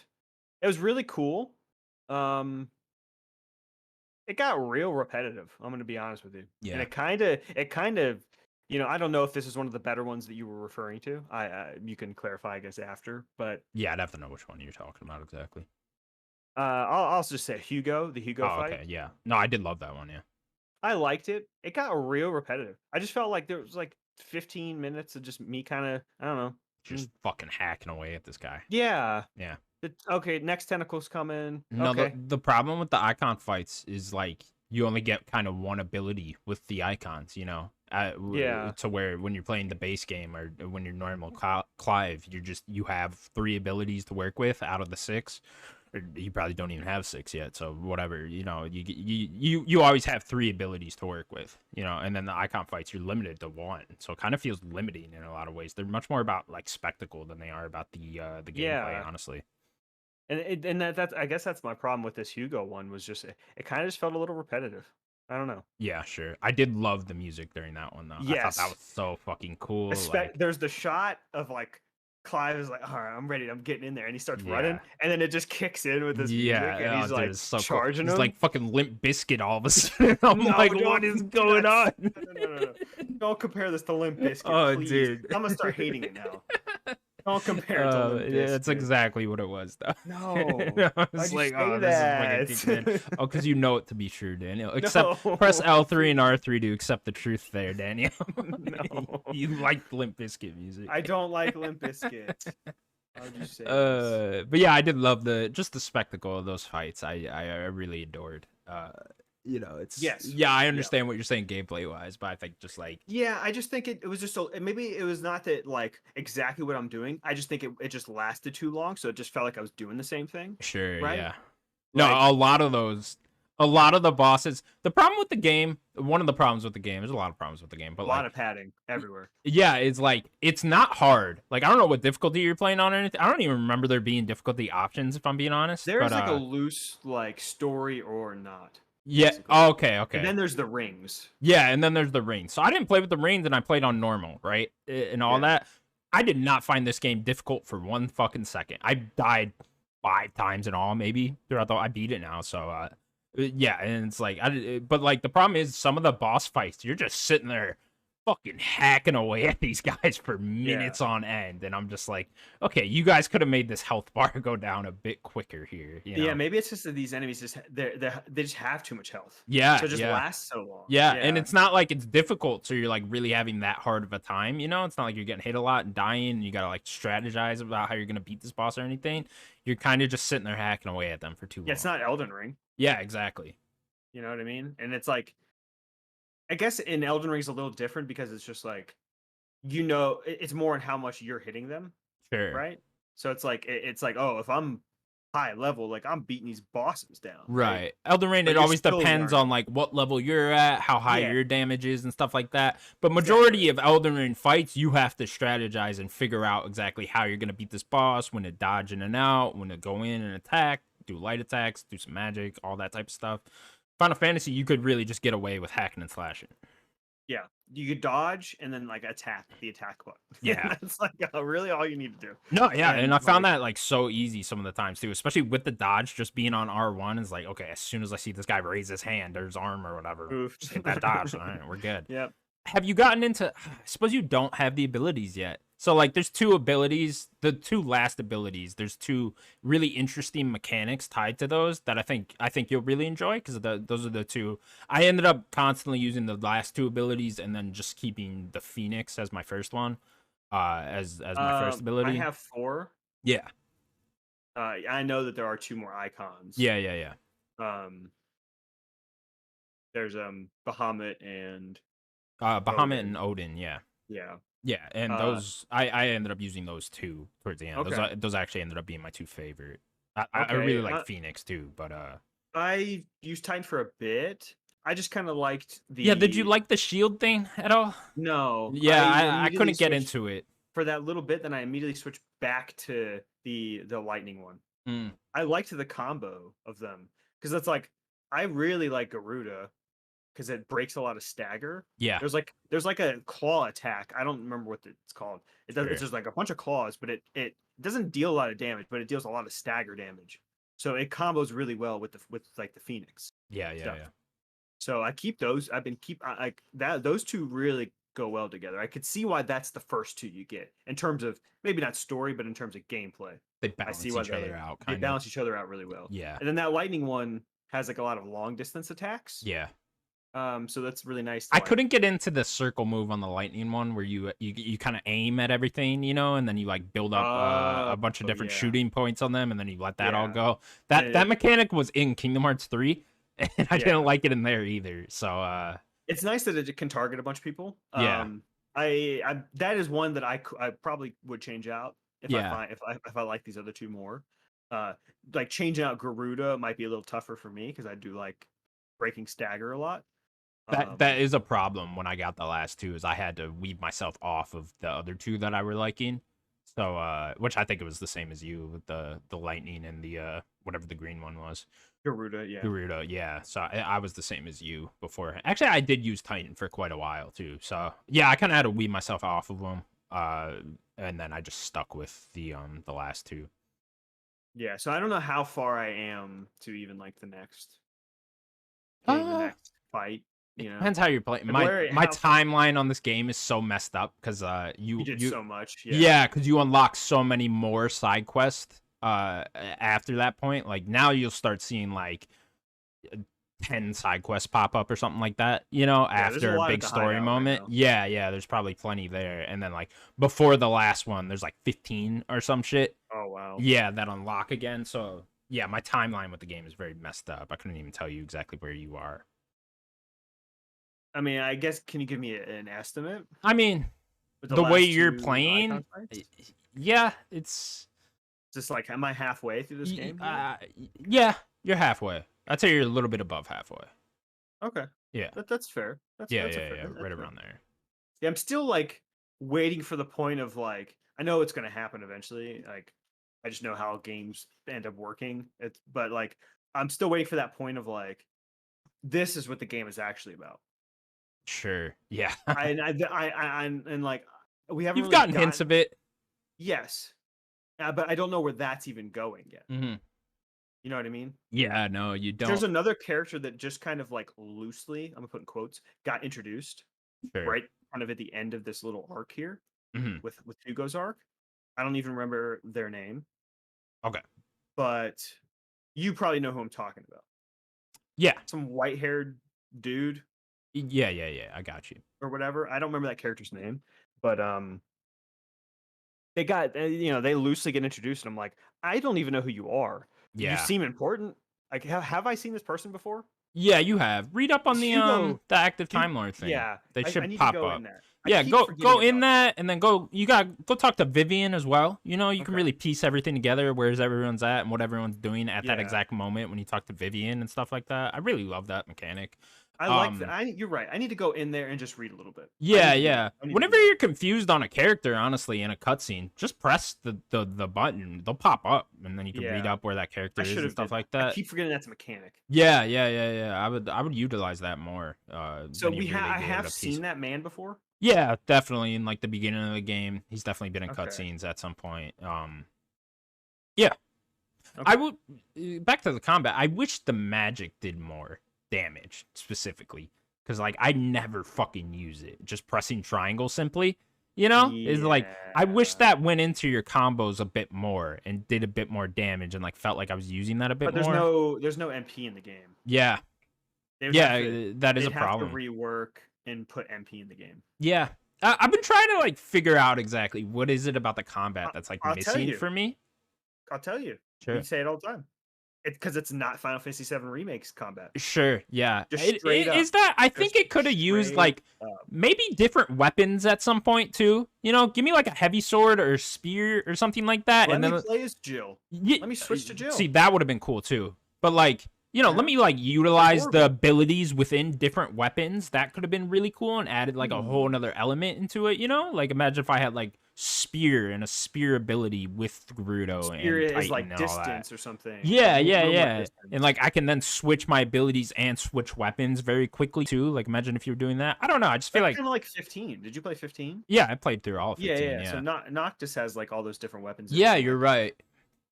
it was really cool. Um, it got real repetitive. I'm going to be honest with you, and Yeah. it kind of, I don't know if this is one of the better ones that you were referring to. You can clarify, I guess, after, but Yeah, I'd have to know which one you're talking about exactly. I'll just say the Hugo Oh, fight. okay. Yeah. No, I did love that one. Yeah. I liked it. It got real repetitive. I just felt like there was like 15 minutes of just me kind of, I don't know. Just fucking hacking away at this guy. Yeah. Yeah. Okay, next tentacle's coming. No, the Okay. the problem with the icon fights is like you only get kind of one ability with the icons, Yeah. to where when you're playing the base game or when you're normal Clive, you have three abilities to work with out of the six. Or you probably don't even have six yet, so whatever, you always have three abilities to work with, and then the icon fights you're limited to one, so it kind of feels limiting in a lot of ways. They're much more about like spectacle than they are about the gameplay, Yeah. honestly. And that's I guess that's my problem with this Hugo one was just it kind of just felt a little repetitive. I don't know. Yeah, sure. I did love the music during that one though. I thought that Yes. was so fucking cool. Like, There's the shot of like Clive is like, all right, I'm ready, I'm getting in there, and he starts running, yeah. and then it just kicks in with this music, and Yeah, oh, he's dude, like it's so cool. charging He's him. like fucking Limp Biscuit all of a sudden. I'm No, like, what don't is do going not. on? No. Don't compare this to Limp Bizkit, Oh, please. dude. I'm gonna start hating it now. Don't compare it to Limp Yeah, that's Bizkit. exactly what it was, though. No. I Why'd was you like, say oh, this is fucking kicking in. that? Oh, because you know it to be true, Daniel. Except press No. L3 and R3 to accept the truth there, Daniel. No. You like Limp Bizkit music. I don't like Limp Bizkit. How'd you say this? But yeah, I did love the spectacle of those fights. I really adored. It's Yes. yeah, I Yeah. understand what you're saying gameplay wise, but I think just like Yeah, I just think it was just so maybe it was not that like exactly what I'm doing. I just think it just lasted too long, so it just felt like I was doing the same thing, sure, right? yeah. No, Like a lot of the bosses. The problem with the game, one of the problems with the game, there's a lot of problems with the game, a but lot like of padding everywhere. yeah, it's like it's not hard. Like I don't know what difficulty you're playing on or anything. I don't even remember there being difficulty options if I'm being honest. There's But like a loose like story or not, yeah, basically. oh, okay, And okay. then there's the rings. Yeah, and then there's the rings. So I didn't play with the rings, and I played on normal, right, and all Yeah. that. I did not find this game difficult for one fucking second. I died 5 times in all, maybe throughout the. I beat it now, so yeah, and it's like but like the problem is some of the boss fights, you're just sitting there fucking hacking away at these guys for minutes on end, and I'm just like, okay, you guys could have made this health bar go down a bit quicker here, you Yeah, know? maybe it's just that these enemies just they just have too much health. Yeah, So it just yeah. lasts so long. Yeah, and Yeah. it's not like it's difficult, so you're like really having that hard of a time, you know? It's not like you're getting hit a lot and dying, and you gotta like strategize about how you're gonna beat this boss or anything. You're kind of just sitting there hacking away at them for too Yeah, it's long. not Elden Ring. Yeah, exactly. You know what I mean? And it's like I guess in Elden Ring is a little different because it's just like it's more in how much you're hitting them, Sure. right? So it's like it's like, oh, if I'm high level, like I'm beating these bosses down, right? Right. Elden Ring, But it you're always still depends learning. on like what level you're at, how high Yeah, your damage is, and stuff like that. But majority exactly. of Elden Ring fights, you have to strategize and figure out exactly how you're gonna beat this boss, when to dodge in and out, when to go in and attack, do light attacks, do some magic, all that type of stuff. Final Fantasy, you could really just get away with hacking and slashing. Yeah. You could dodge and then like attack the attack button. Yeah. That's like really all you need to do. No, yeah, and And I found like that like so easy some of the times too, especially with the dodge. Just being on R1 is like, okay, as soon as I see this guy raise his hand or his arm or whatever, oof. just hit that dodge. All right, we're good. Yep. Have you gotten into? I suppose you don't have the abilities yet. So like, there's two abilities. The two last abilities. There's two really interesting mechanics tied to those that I think you'll really enjoy because those are the two. I ended up constantly using the last two abilities and then just keeping the Phoenix as my first one, as my first I ability. have four. Yeah, I know that there are two more icons. yeah, yeah, yeah. Um, there's Bahamut and Bahamut Odin. and Odin. Yeah. Yeah. Yeah, and Uh, those I ended up using those two towards the end. okay. Those actually ended up being my two favorite. I Okay. really like Phoenix too, but I used Titan for a bit. I just kind of liked yeah. Did you the like the shield thing at all? no. I Yeah, I immediately couldn't get switched into it. for that little bit. Then I immediately switched back to the lightning one. Mm, I liked the combo of them because it's like I really like Garuda because it breaks a lot of stagger. yeah, There's like a claw attack. I don't remember what it's called. It's sure. just like a bunch of claws, but it doesn't deal a lot of damage, but it deals a lot of stagger damage. So it combos really well with like the Phoenix Yeah, yeah, stuff. yeah. So I keep those. I've been like that. Those two really go well together. I could see why that's the first two you get in terms of maybe not story, but in terms of gameplay. They I see balance why each other out, they kind of. balance each other out really well. Yeah, And then that lightning one has like a lot of long distance attacks. yeah. So that's really nice to I like. couldn't get into the circle move on the lightning one where you kind of aim at everything, and then you like build up a bunch of different Yeah, shooting points on them, and then you let that all yeah. go. And That mechanic was in Kingdom Hearts 3, and I yeah, didn't like it in there either. So it's nice that it can target a bunch of people. yeah, I that is one that I probably would change out if I yeah. find if I like these other two more. Uh, like changing out Garuda might be a little tougher for me because I do like breaking stagger a lot. That is a problem when I got the last two, is I had to weed myself off of the other two that I were liking. So, which I think it was the same as you with the lightning and the whatever the green one was. Garuda, yeah. Garuda, yeah. So I was the same as you before. Actually, I did use Titan for quite a while too. So yeah, I kind of had to weed myself off of them. And then I just stuck with the last two. Yeah, so I don't know how far I am to even like the next getting the next fight. It You know, depends how you're playing. like My timeline on this game is so messed up because you did so much. yeah, because you unlock so many more side quests after that point. Like now you'll start seeing like 10 side quests pop up or something like that, you know, after a big story moment. Right, yeah, there's probably plenty there. And then like before the last one, there's like 15 or some shit. Oh wow. Yeah, that unlock again. So yeah, my timeline with the game is very messed up. I couldn't even tell you exactly where you are. I mean, I guess, can you give me an estimate? I mean, the way you're playing, yeah, it's just like, am I halfway through this game? Yeah, you're halfway. I'd say you're a little bit above halfway. Okay. Yeah. That's fair. That's yeah, right fair. Around there. Yeah, I'm still like waiting for the point of like, I know it's gonna happen eventually. Like, I just know how games end up working. But like, I'm still waiting for that point of like, this is what the game is actually about. Sure. Yeah. And like, we haven't. You've really gotten hints of it. Yes. But I don't know where that's even going yet. Mm-hmm. You know what I mean? Yeah, no, you don't. There's another character that just kind of like loosely, I'm gonna put in quotes, got introduced right kind of at the end of this little arc here with Hugo's arc. I don't even remember their name. Okay. But you probably know who I'm talking about. Yeah. Some white-haired dude. Yeah. I got you. Or whatever. I don't remember that character's name, but they got, they loosely get introduced, and I'm like, I don't even know who you are. Yeah. You seem important. Like, have I seen this person before? Yeah, you have. Read up on the active Time Lord thing. Yeah, they should pop up. Yeah, go in that, and then go talk to Vivian as well. You know, you can really piece everything together, where's everyone's at and what everyone's doing at that exact moment when you talk to Vivian and stuff like that. I really love that mechanic. I like that. You're right. I need to go in there and just read a little bit. Yeah. Whenever you're confused on a character, honestly, in a cutscene, just press the button. They'll pop up, and then you can read up where that character is and stuff like that. I keep forgetting that's a mechanic. Yeah. I would utilize that more. So I have seen that man before. Yeah, definitely in like the beginning of the game. He's definitely been in cutscenes at some point. Yeah. Okay. I would back to the combat. I wish the magic did more damage specifically, because like I never fucking use it. Just pressing triangle simply, is like, I wish that went into your combos a bit more and did a bit more damage and like felt like I was using that a bit more. There's no MP in the game. Yeah. That is a problem. Have to rework and put MP in the game. Yeah. I've been trying to like figure out exactly what is it about the combat that's like missing for me. I'll tell you. Sure. You say it all the time. It's because it's not Final Fantasy VII Remake's combat. Sure, yeah. Is that? I think it could have used like maybe different weapons at some point too. Give me like a heavy sword or spear or something like that. Let me play as Jill. Let me switch to Jill. See, that would have been cool too. But like, let me like utilize the abilities within different weapons. That could have been really cool and added like a whole another element into it. Like imagine if I had like spear and a spear ability with Gerudo spear and Titan is like and distance or something. Yeah. And like I can then switch my abilities and switch weapons very quickly too. Like imagine if you were doing that. I don't know. I just feel like kind of like 15. Did you play 15? Yeah, I played through all of 15. Yeah. So Noctis has like all those different weapons. Yeah, you're right.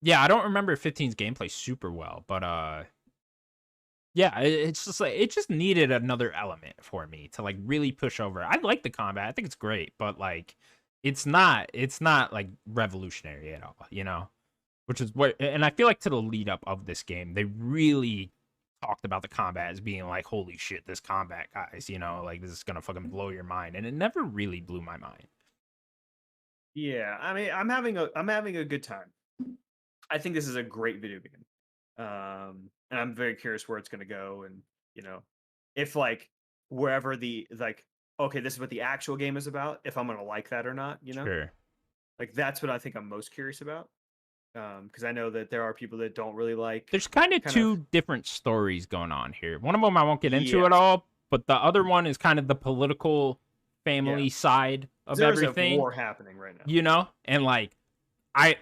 Yeah, I don't remember 15's gameplay super well, but yeah, it's just like it just needed another element for me to like really push over. I like the combat. I think it's great, but like it's not like revolutionary at all, which is what, and I feel like to the lead up of this game, they really talked about the combat as being like, holy shit, this combat, guys, like this is going to fucking blow your mind. And it never really blew my mind. Yeah. I mean, I'm having a good time. I think this is a great video game. And I'm very curious where it's going to go. And, if like wherever okay, this is what the actual game is about, if I'm going to like that or not, Sure. Like that's what I think I'm most curious about. Because I know that there are people that don't really like. There's kind of two different stories going on here. One of them I won't get into at all, but the other one is kind of the political family side of everything. There's a war happening right now. And like I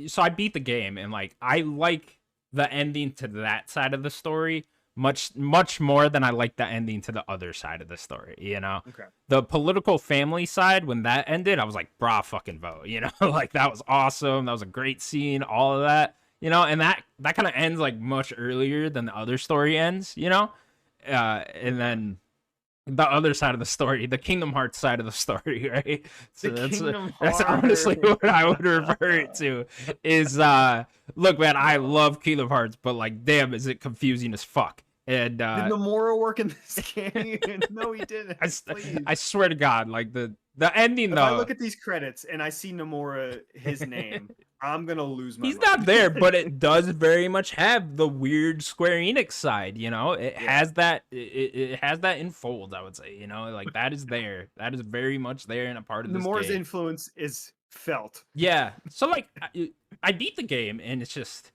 so I beat the game, and like I like the ending to that side of the story much more than I like the ending to the other side of the story, you know. Okay. The political family side, when that ended, I was like, brah, fucking vote, you know. Like that was awesome, that was a great scene, all of that, you know. And that kind of ends like much earlier than the other story ends, you know. And then the other side of the story, the Kingdom Hearts side of the story, right? The So Kingdom that's honestly Hearts. what I would refer it to. Is look, man, I love Kingdom Hearts, but like, damn, is it confusing as fuck? And Did Nomura work in this game? No, he didn't. I, Please. I swear to God, like the ending If I though, look at these credits and I see Nomura, his name, I'm gonna lose my he's mind. not there, but it does very much have the weird Square Enix side, you know. It has that it has that in folds, I would say, you know, like that is there. That is very much there and a part of this Nomura's game. influence is felt. Yeah. So like I beat the game, and it's just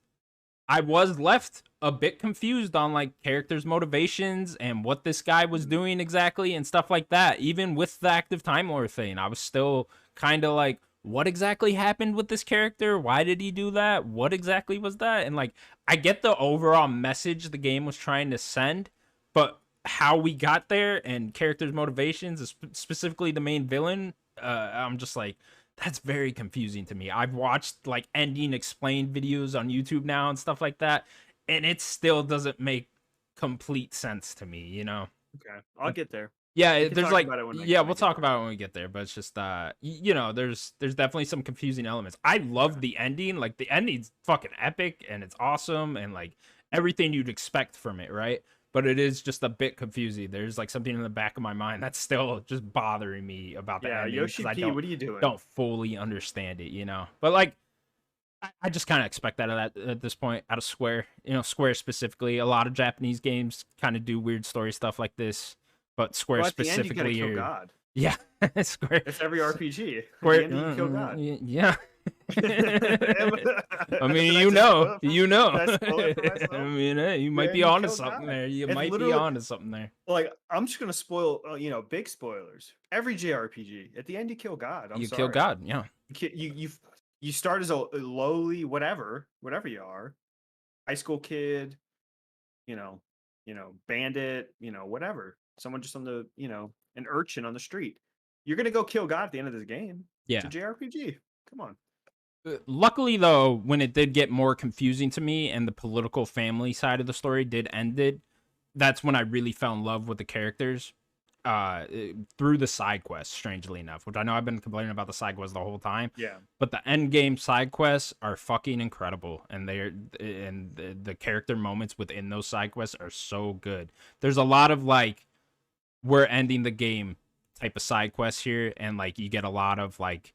I was left a bit confused on like characters' motivations and what this guy was doing exactly and stuff like that. Even with the active Time Lord thing, I was still kind of like, what exactly happened with this character? Why did he do that? What exactly was that? And like, I get the overall message the game was trying to send, but how we got there and characters' motivations, specifically the main villain, I'm just like, that's very confusing to me. I've watched like ending explained videos on YouTube now and stuff like that, and it still doesn't make complete sense to me, you know. Okay, I'll get there. Yeah, We can there's talk like, about it yeah, when I we'll get talk there. about it when we get there, but it's just you know, there's definitely some confusing elements. I love the ending. Like the ending's fucking epic and it's awesome and like everything you'd expect from it, right? But it is just a bit confusing. There's like something in the back of my mind that's still just bothering me about the Yeah, ending because Yoshi I P, what are you doing? don't fully understand it, you know. But like I just kind of expect that at this point out of Square. You know, Square specifically. A lot of Japanese games kind of do weird story stuff like this, but Square Well, at the end, you gotta specifically kill are God. yeah, Square. It's every RPG. At the Square, end, you kill God. yeah. I mean, Did I you know. spoil it for I myself? mean, hey, you might Yeah, be you onto kill something God. there. You It's might be literally onto something there. like I'm just gonna spoil, big spoilers. Every JRPG, at the end, you kill God. I'm You kill sorry. God, yeah. You start as a lowly whatever you are, high school kid, you know, bandit, whatever. Someone just on the, an urchin on the street. You're gonna go kill God at the end of this game. It's a Yeah. JRPG. Come on. Luckily though, when it did get more confusing to me and the political family side of the story did ended, that's when I really fell in love with the characters. Through the side quests, strangely enough, which I know I've been complaining about the side quests the whole time, Yeah. but the end game side quests are fucking incredible, and the character moments within those side quests are so good. There's a lot of like we're ending the game type of side quests here, and like you get a lot of like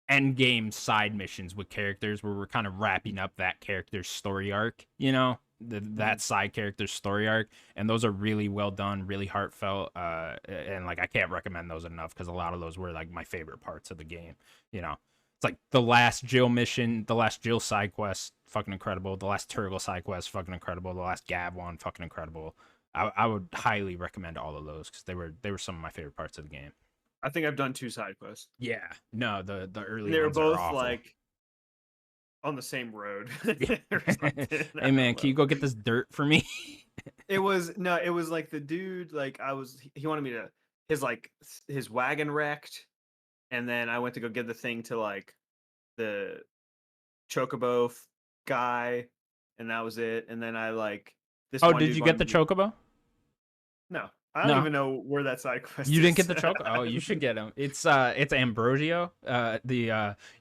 end game side missions with characters where we're kind of wrapping up that character's story arc, you know, that side character's story arc, and those are really well done, really heartfelt, and like I can't recommend those enough because a lot of those were like my favorite parts of the game, you know. It's like the last Jill mission, the last Jill side quest, fucking incredible. The last Turgle side quest, fucking incredible. The last Gav one, fucking incredible. I would highly recommend all of those because they were some of my favorite parts of the game. I think I've done 2 side quests. Yeah, no, the And early they were ones are both awful. like on the same road. Or something. I Hey man, don't can you know. go get this dirt for me? It was like the dude, like he wanted me to his wagon wrecked, and then I went to go get the thing to like the chocobo guy, and that was it. And then I like this Oh, one did dude you get wanted the me to, chocobo? no, I don't No, even know where that side quest you didn't is. get the chocobo. Oh, you should get him. It's Ambrosio. You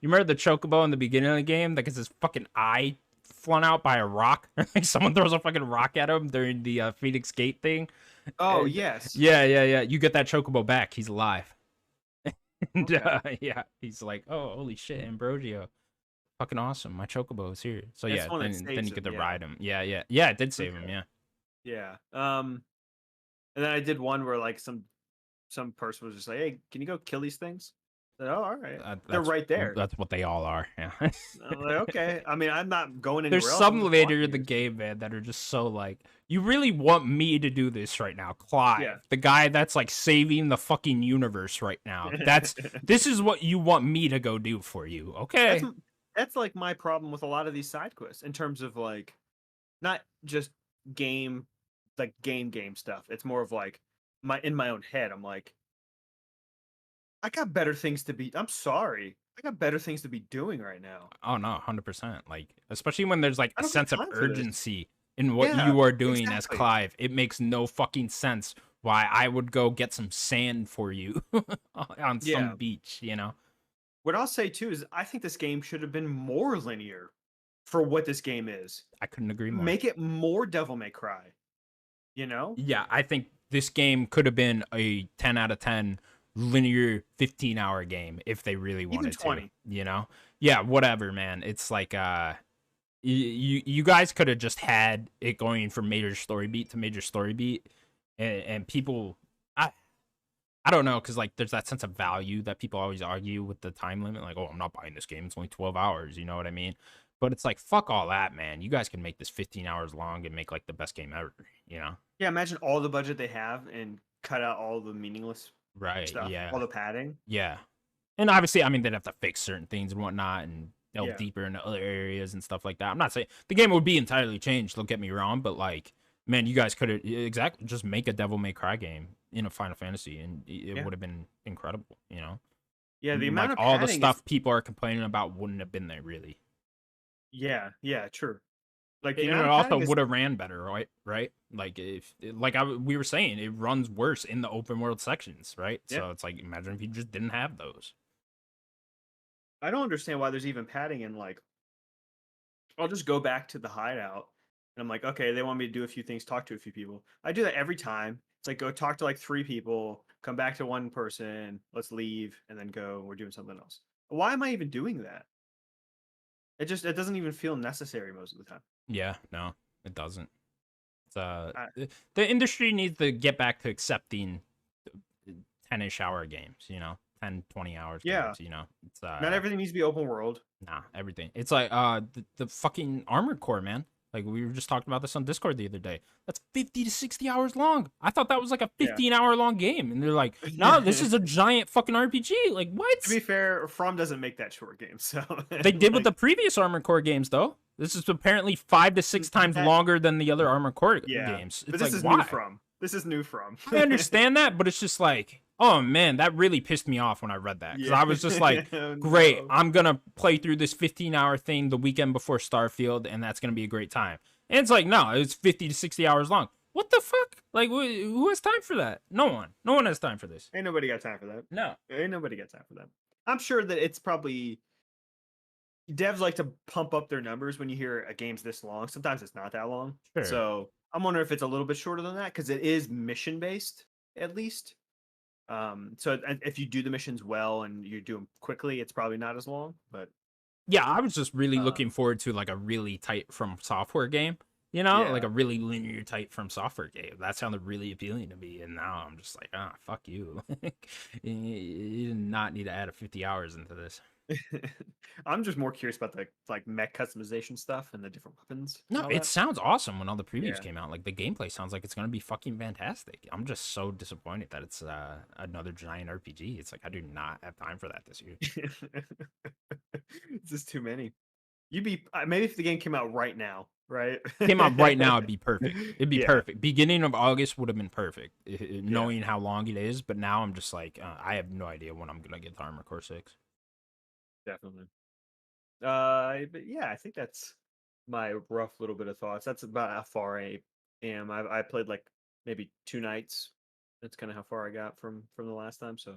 remember the chocobo in the beginning of the game that gets his fucking eye flung out by a rock? Like someone throws a fucking rock at him during the Phoenix Gate thing. Oh And, yes. yeah. You get that chocobo back. He's alive. And Okay. yeah, he's like, oh, holy shit, Ambrosio. Fucking awesome. My chocobo is here. So It's yeah, the one that then saves you get him, to yeah. ride him. Yeah. It did save him. Okay. Yeah. Yeah. And then I did one where like some person was just like, "Hey, can you go kill these things?" Oh, all right. They're That's right there. that's what they all are. Yeah. I'm like, okay. I mean, I'm not going There's anywhere else. I'm some just later in watching the you. game, man, that are just so like, you really want me to do this right now, Clive, Yeah. the guy that's like saving the fucking universe right now. This is what you want me to go do for you, that's okay? that's like my problem with a lot of these side quests in terms of like not just game game stuff. It's more of like in my own head. I'm like, I got better things to be. I'm sorry. I got better things to be doing right now. Oh no, 100%. Like, especially when there's like I a don't got sense of time for this. urgency in what Yeah, you are doing as exactly. Clive. It makes no fucking sense why I would go get some sand for you on some Yeah. beach, you know? What I'll say too is I think this game should have been more linear for what this game is. I couldn't agree more. Make it more Devil May Cry. You know? Yeah, I think this game could have been a 10 out of 10 linear 15-hour game if they really Even wanted to, 20. you know? Yeah, whatever, man. It's like you guys could have just had it going from major story beat to major story beat, and people I don't know, because like there's that sense of value that people always argue with the time limit, like, oh, I'm not buying this game, it's only 12 hours, you know what I mean? But it's like, fuck all that, man. You guys can make this 15 hours long and make like the best game ever, you know? Yeah, imagine all the budget they have and cut out all the meaningless Right, stuff, yeah. all the padding. Yeah. And obviously, I mean, they'd have to fix certain things and whatnot and delve Yeah. deeper into other areas and stuff like that. I'm not saying the game would be entirely changed, don't get me wrong, but like, man, you guys could have exactly just make a Devil May Cry game in a Final Fantasy and it Yeah. would have been incredible, you know? Yeah, the And, amount like of all the padding stuff is people are complaining about wouldn't have been there really. yeah, true. Like the And it amount of also padding is would have ran better, right? Like if like we were saying, it runs worse in the open world sections, right? yeah. So it's like imagine if you just didn't have those. I don't understand why there's even padding in like I'll just go back to the hideout and I'm like, okay, they want me to do a few things, talk to a few people. I do that every time. It's like go talk to like 3 people, come back to one person, let's leave, and then go. We're doing something else. Why am I even doing that? It doesn't even feel necessary most of the time. Yeah, no, it doesn't. It's, I, the industry needs to get back to accepting 10-ish hour games, you know, 10, 20 hours yeah, games, you know. It's not everything needs to be open world. nah, everything. It's like the fucking Armored Core, man. Like we were just talking about this on Discord the other day. That's 50 to 60 hours long. I thought that was like a Yeah. 15-hour long game. And they're like, no, this is a giant fucking RPG. Like, what? To be fair, From doesn't make that short game, so They did with like, the previous Armored Core games, though. This is apparently 5 to 6 times that- longer than the other Armored Core yeah. games. But It's this like, is why? new From. This is new From. I understand that, but it's just like, oh man, that really pissed me off when I read that. Because I was just like, Oh, great, no. I'm going to play through this 15-hour thing the weekend before Starfield, and that's going to be a great time. And it's like, no, it's 50 to 60 hours long. What the fuck? Like, who has time for that? No one. No one has time for this. Ain't nobody got time for that. No. Ain't nobody got time for that. I'm sure that it's probably devs like to pump up their numbers when you hear a game's this long. Sometimes it's not that long. Sure. So I'm wondering if it's a little bit shorter than that because it is mission based at least. So if you do the missions well and you do them quickly, it's probably not as long. But Yeah, I was just really looking forward to like a really tight From Software game, you know, Yeah. like a really linear tight From Software game. That sounded really appealing to me, and now I'm just like, ah, fuck you. You did not need to add a 50 hours into this. I'm just more curious about the like mech customization stuff and the different weapons. and No, all it that. sounds awesome when all the previews Yeah. came out. Like the gameplay sounds like it's gonna be fucking fantastic. I'm just so disappointed that it's another giant RPG. It's like I do not have time for that this year. It's just too many. You'd be maybe if the game came out right now, right? Came out right now, it'd be perfect. It'd be Yeah. perfect. Beginning of August would have been perfect, knowing how long it is. But now I'm just like, I have no idea when I'm gonna get to Armored Core 6. Definitely. But yeah, I think that's my rough little bit of thoughts. That's about how far I am. I played like maybe 2 nights. That's kind of how far I got from the last time. So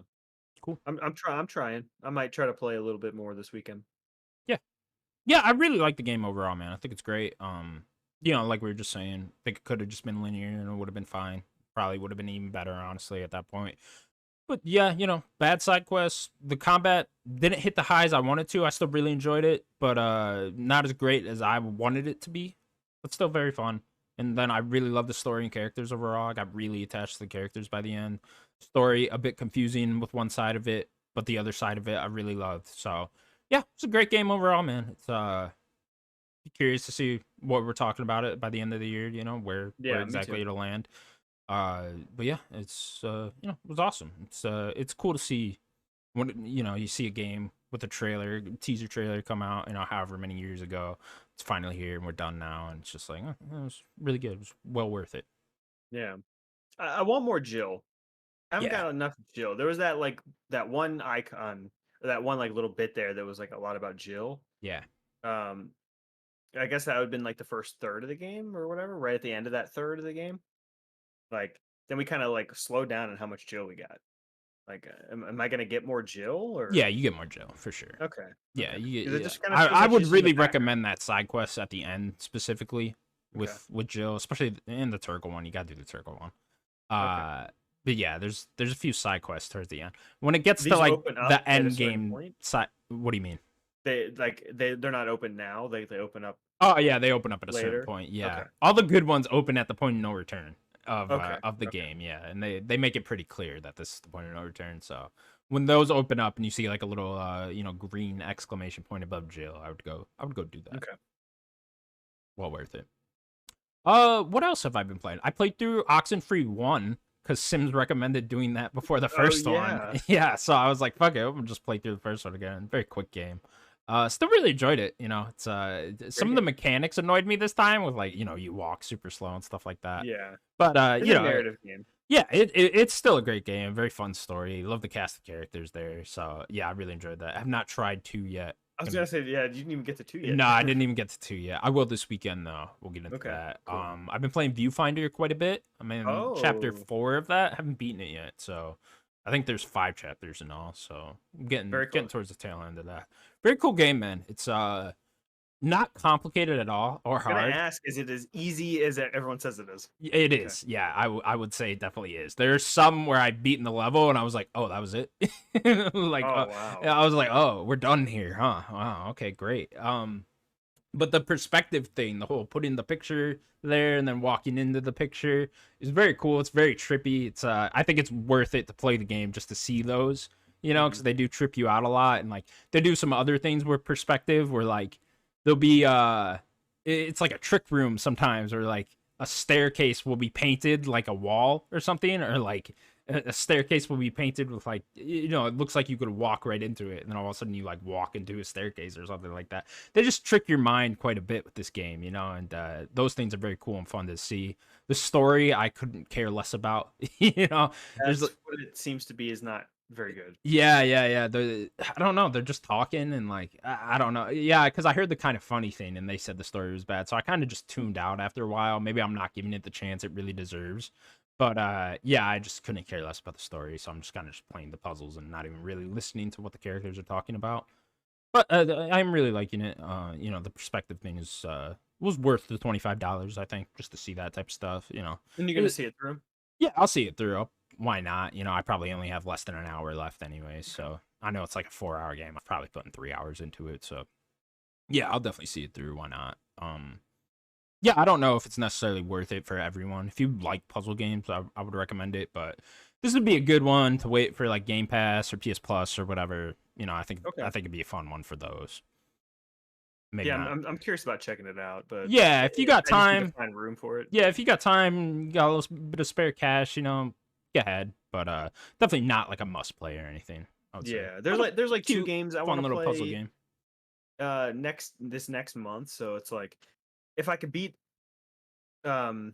Cool. I'm trying. I might try to play a little bit more this weekend. Yeah, I really like the game overall, man. I think it's great. You know, like we were just saying, I think it could have just been linear and it would have been fine. Probably would have been even better, honestly, at that point. But yeah, you know, bad side quests. The combat didn't hit the highs I wanted to. I still really enjoyed it, but not as great as I wanted it to be. But still very fun. And then I really love the story and characters overall. I got really attached to the characters by the end. Story a bit confusing with one side of it. but the other side of it I really loved. So yeah, it's a great game overall, man. It's curious to see what we're talking about it by the end of the year. You know where Yeah, me exactly too. it'll land. But yeah, it's it was awesome. It's cool to see when you see a game with a trailer, teaser trailer come out, however many years ago. It's finally here and we're done now, and it's just like it was really good. It was well worth it. Yeah. I want more Jill. I haven't Yeah, got enough Jill. There was that one icon, or that one like little bit there that was like a lot about Jill. yeah, Um, I guess that would have been like the first third of the game or whatever, right at the end of that third of the game. Like then we kind of like slowed down on how much Jill we got. Like, am I gonna get more Jill yeah. or You get more Joe for sure. okay, Yeah, okay? you Because it yeah. just kind of feels I like would she's in the really background. recommend that side quest at the end specifically Okay, with Jill, especially in the Turtle one. You gotta do the Turtle one. okay. Uh, but yeah, there's a few side quests towards the end. When it gets to These like open up the at a end certain game point. side, what do you mean? They're not open now. They open up Oh yeah, they open up at a certain later. point. Yeah, Okay, all the good ones open at the point of no return okay, of the okay. game. Yeah, and they make it pretty clear that this is the point of no return. So when those open up and you see like a little green exclamation point above Jill, I would go do that. Okay. Well worth it. What else have I been playing? I played through Oxenfree 1 because Sims recommended doing that before the Oh first one. yeah. Yeah, so I was like, fuck it, I'm gonna just play through the first one again. Very quick game. Still really enjoyed it. It's some Great of the game. mechanics annoyed me this time with like, you walk super slow and stuff like that. Yeah. But It's a narrative game. yeah, it's still a great game. Very fun story. Love the cast of characters there. So yeah, I really enjoyed that. I have not tried 2 yet. I was Gonna gonna say, yeah, you didn't even get to two yet. No, I didn't even get to 2 yet. I will this weekend though. We'll get into Okay, that. cool. I've been playing Viewfinder quite a bit. I'm in chapter Oh, 4 of that. Haven't beaten it yet, so I think there's 5 chapters in all. So I'm getting very getting close. towards the tail end of that. Very cool game, man. It's not complicated at all or I'm gonna hard. ask, is it as easy as everyone says it is? It Okay. is. Yeah, I would say it definitely is. There's some where I've beaten the level and I was like, oh, that was it. Like, Oh wow. I was like, oh, we're done here, huh? Wow, okay, great. But the perspective thing, the whole putting the picture there and then walking into the picture is very cool. It's very trippy. It's I think it's worth it to play the game just to see those, Hmm. because they do trip you out a lot, and like they do some other things with perspective where like there'll be it's like a trick room sometimes, or like a staircase will be painted like a wall or something, or like a staircase will be painted with like it looks like you could walk right into it, and then all of a sudden you like walk into a staircase or something like that. They just trick your mind quite a bit with this game, and those things are very cool and fun to see. The story I couldn't care less about. There's That's what it seems to be, is not very good. yeah. I don't know. They're just talking and like I don't know. Yeah, because I heard the kind of funny thing and they said the story was bad, so I kind of just tuned out after a while. Maybe I'm not giving it the chance it really deserves. But yeah, I just couldn't care less about the story, so I'm just kind of just playing the puzzles and not even really listening to what the characters are talking about. But I'm really liking it. The perspective thing is was worth the $25, I think, just to see that type of stuff. And you're gonna It- see it through. yeah, I'll see it through. Why not? I probably only have less than an hour left anyways, Okay. so I know it's like a 4-hour game. I've probably putting 3 hours into it, so yeah, I'll definitely see it through. Why not? Yeah, I don't know if it's necessarily worth it for everyone. If you like puzzle games, I would recommend it, but this would be a good one to wait for like Game Pass or PS Plus or whatever. Okay. I think it'd be a fun one for those. Maybe Yeah, not. I'm curious about checking it out, but Yeah, if you got I just need to time, find room for it. yeah, if you got time, you got a little bit of spare cash, go ahead. But definitely not like a must play or anything, I would say. Yeah, But a there's like two cute, games I want fun to little puzzle play game. next month. So it's like if I could beat um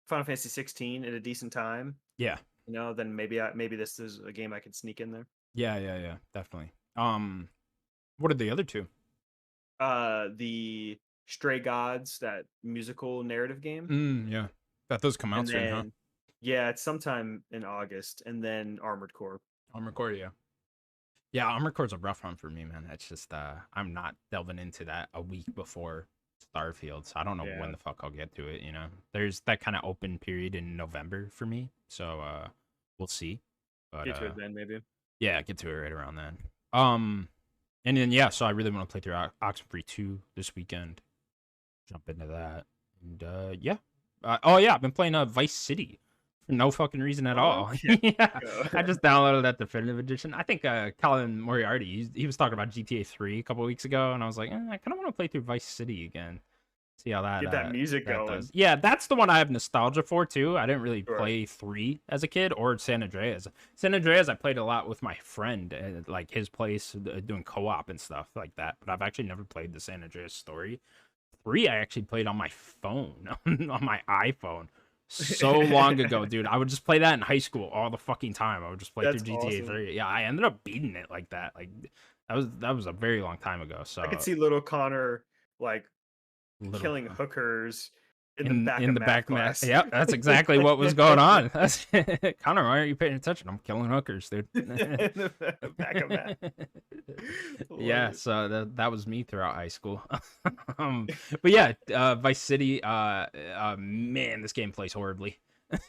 Final Fantasy 16 at a decent time, Yeah. then maybe this is a game I could sneak in there. Yeah, definitely. What are the other two? The Stray Gods, that musical narrative game, Yeah. That does come out and soon, huh? then yeah, it's sometime in August, and then Armored Core. Armored Core, yeah. Yeah, Armored Core's a rough one for me, man. It's just I'm not delving into that a week before Starfield, so I don't know when Yeah, the fuck I'll get to it, There's that kind of open period in November for me. So we'll see. But get to it then maybe. yeah, get to it right around then. Um and then yeah, so I really want to play through Oxenfree 2 this weekend. Jump into that. And yeah. Oh yeah, I've been playing Vice City for no fucking reason at all. Okay. Yeah, Go. I just downloaded that definitive edition. I think Colin Moriarty, he was talking about GTA 3 a couple weeks ago, and I was like, I kind of want to play through Vice City again. See how Get that music that going. does. Yeah, that's the one I have nostalgia for too. I didn't really Sure. play 3 as a kid or San Andreas. San Andreas I played a lot with my friend at like his place doing co-op and stuff like that. But I've actually never played the San Andreas story. 3 I actually played on my phone, on my iPhone. So long ago, dude. I would just play that in high school all the fucking time. I would just play through That's GTA awesome. 3. Yeah, I ended up beating it like that. Like that was a very long time ago. I could So see little Connor like little killing hookers in the back in of the math back mat. class. Yep, that's exactly what was going on. That's Connor, why aren't you paying attention? I'm killing hookers, dude. In the back of math. Love Yeah, it. so that was me throughout high school. But yeah, Vice City, man, this game plays horribly. It's,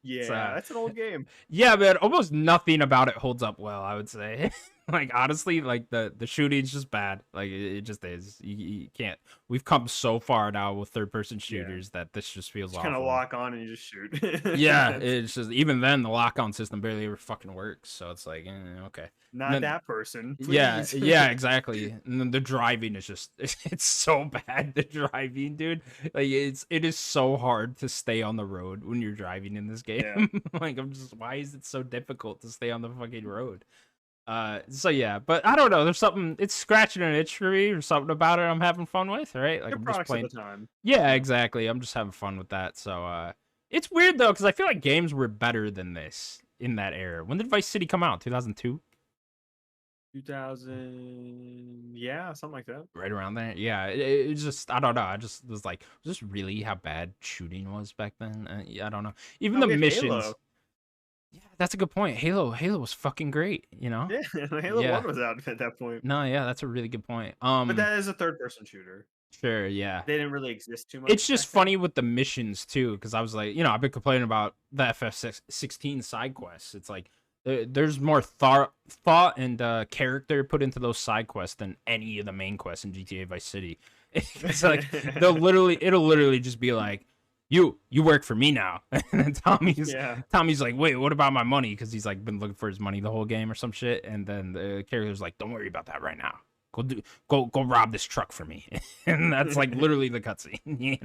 Yeah, that's an old game. yeah, man, almost nothing about it holds up well, I would say. Like honestly, like the shooting's just bad. Like it just is. You can't. We've come so far now with third person Yeah. shooters that this just feels Just kind of awful. lock on and you just shoot. Yeah, That's it's just even then the lock on system barely ever fucking works. So it's like, okay. And not then that person, yeah, please. yeah, exactly. And then the driving is just it's so bad, the driving, dude. Like it is so hard to stay on the road when you're driving in this game. Yeah. Like I'm just why is it so difficult to stay on the fucking road? So yeah, but I don't know, there's something it's scratching an itch for me or something about it I'm having fun with, right? Like Good I'm just products at playing. the time. Yeah, Yeah. exactly. I'm just having fun with that. So it's weird though cuz I feel like games were better than this in that era. When did Vice City come out? 2002? 2000, yeah, something like that. Right around there. Yeah, it's just I don't know. I just was like, was this really how bad shooting was back then? Yeah, I don't know. Even Oh, the we had missions. Halo. Yeah, that's a good point. Halo was fucking great. You know. Yeah, Halo Yeah. 1 was out at that point. No, yeah, that's a really good point. But that is a third person shooter. Sure, yeah. They didn't really exist too It's much just back then. funny with the missions too, because I was like, I've been complaining about the FF16 side quests. It's like there's more thought and character put into those side quests than any of the main quests in GTA Vice City. It's like it'll literally just be like, you work for me now, and then Yeah. Tommy's like, wait, what about my money? Because he's like been looking for his money the whole game or some shit, and then the character's like, don't worry about that right now. Go rob this truck for me. And that's like literally the cutscene,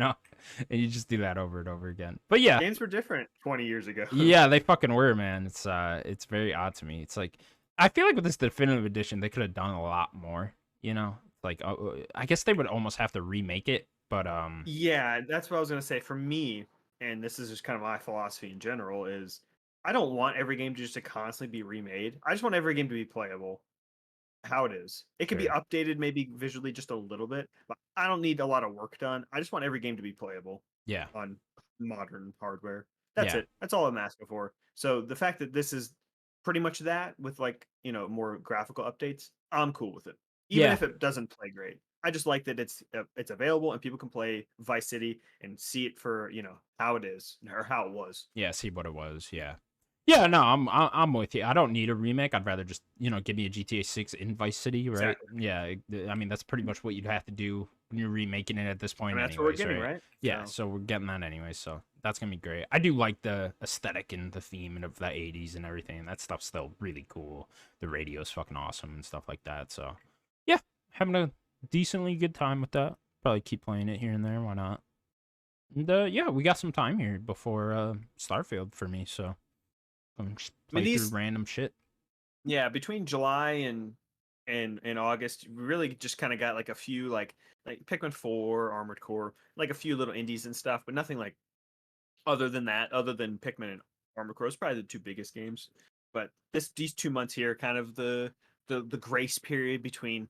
and you just do that over and over again. But yeah, Games were different 20 years ago. yeah, they fucking were, man. It's very odd to me. It's like I feel like with this definitive edition they could have done a lot more, like I guess they would almost have to remake it, but Yeah, that's what I was gonna say. For me, and this is just kind of my philosophy in general, is I don't want every game to constantly be remade. I just want every game to be playable how it is. It could be sure. updated maybe visually just a little bit, but I don't need a lot of work done. I just want every game to be playable Yeah. on modern hardware. That's Yeah. it. That's all I'm asking for. So the fact that this is pretty much that with like, more graphical updates, I'm cool with it. Even Yeah. if it doesn't play great. I just like that it's available and people can play Vice City and see it for, how it is or how it was. Yeah, see what it was. Yeah. Yeah, no, I'm with you. I don't need a remake. I'd rather just, give me a GTA 6 in Vice City, right? Exactly. Yeah, I mean that's pretty much what you'd have to do when you're remaking it at this I point mean, that's what we're anyways, getting, right? right? Yeah, So, so we're getting that anyway, so that's going to be great. I do like the aesthetic and the theme and of the 80s and everything. That stuff's still really cool. The radio's fucking awesome and stuff like that. So, yeah, having a decently good time with that. Probably keep playing it here and there, why not? And yeah, we got some time here before Starfield for me, so I'm just I mean, play through random shit. yeah, between July and August, we really just kind of got like a few like Pikmin 4, Armored Core, like a few little indies and stuff, but nothing like other than that, other than Pikmin and Armored Core is probably the two biggest games. But these 2 months here, kind of the grace period between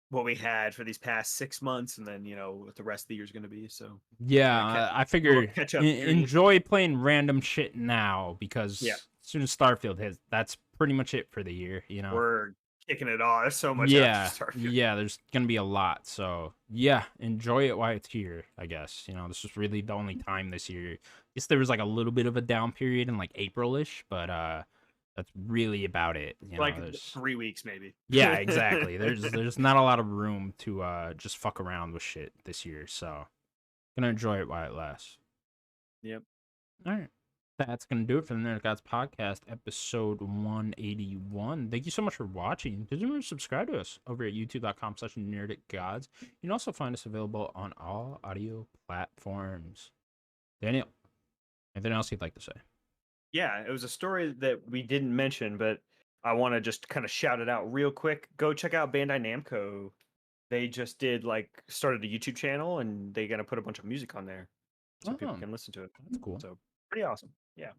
what we had for these past 6 months, and then what the rest of the year is going to be. So Yeah, I little figure catch up period. enjoy playing random shit now because Yeah, as soon as Starfield hits, that's pretty much it for the year, we're kicking it off. There's so much after Yeah, Starfield. yeah, there's gonna be a lot. So yeah, enjoy it while it's here, I guess. This is really the only time this year. I guess there was like a little bit of a down period in like April-ish, but that's really about it. Like There's 3 weeks maybe. yeah, exactly. There's not a lot of room to just fuck around with shit this year. So gonna enjoy it while it lasts. Yep. All right. That's going to do it for the Nerdic Gods podcast, episode 181. Thank you so much for watching. Please remember to subscribe to us over at youtube.com/nerdicgods. You can also find us available on all audio platforms. Daniel, anything else you'd like to say? Yeah, it was a story that we didn't mention, but I want to just kind of shout it out real quick. Go check out Bandai Namco. They just started a YouTube channel, and they're gonna put a bunch of music on there so people can listen to it. That's cool. So pretty awesome. Yeah.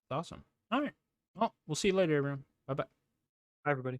That's awesome. All right. Well, we'll see you later, everyone. Bye-bye. Hi, everybody.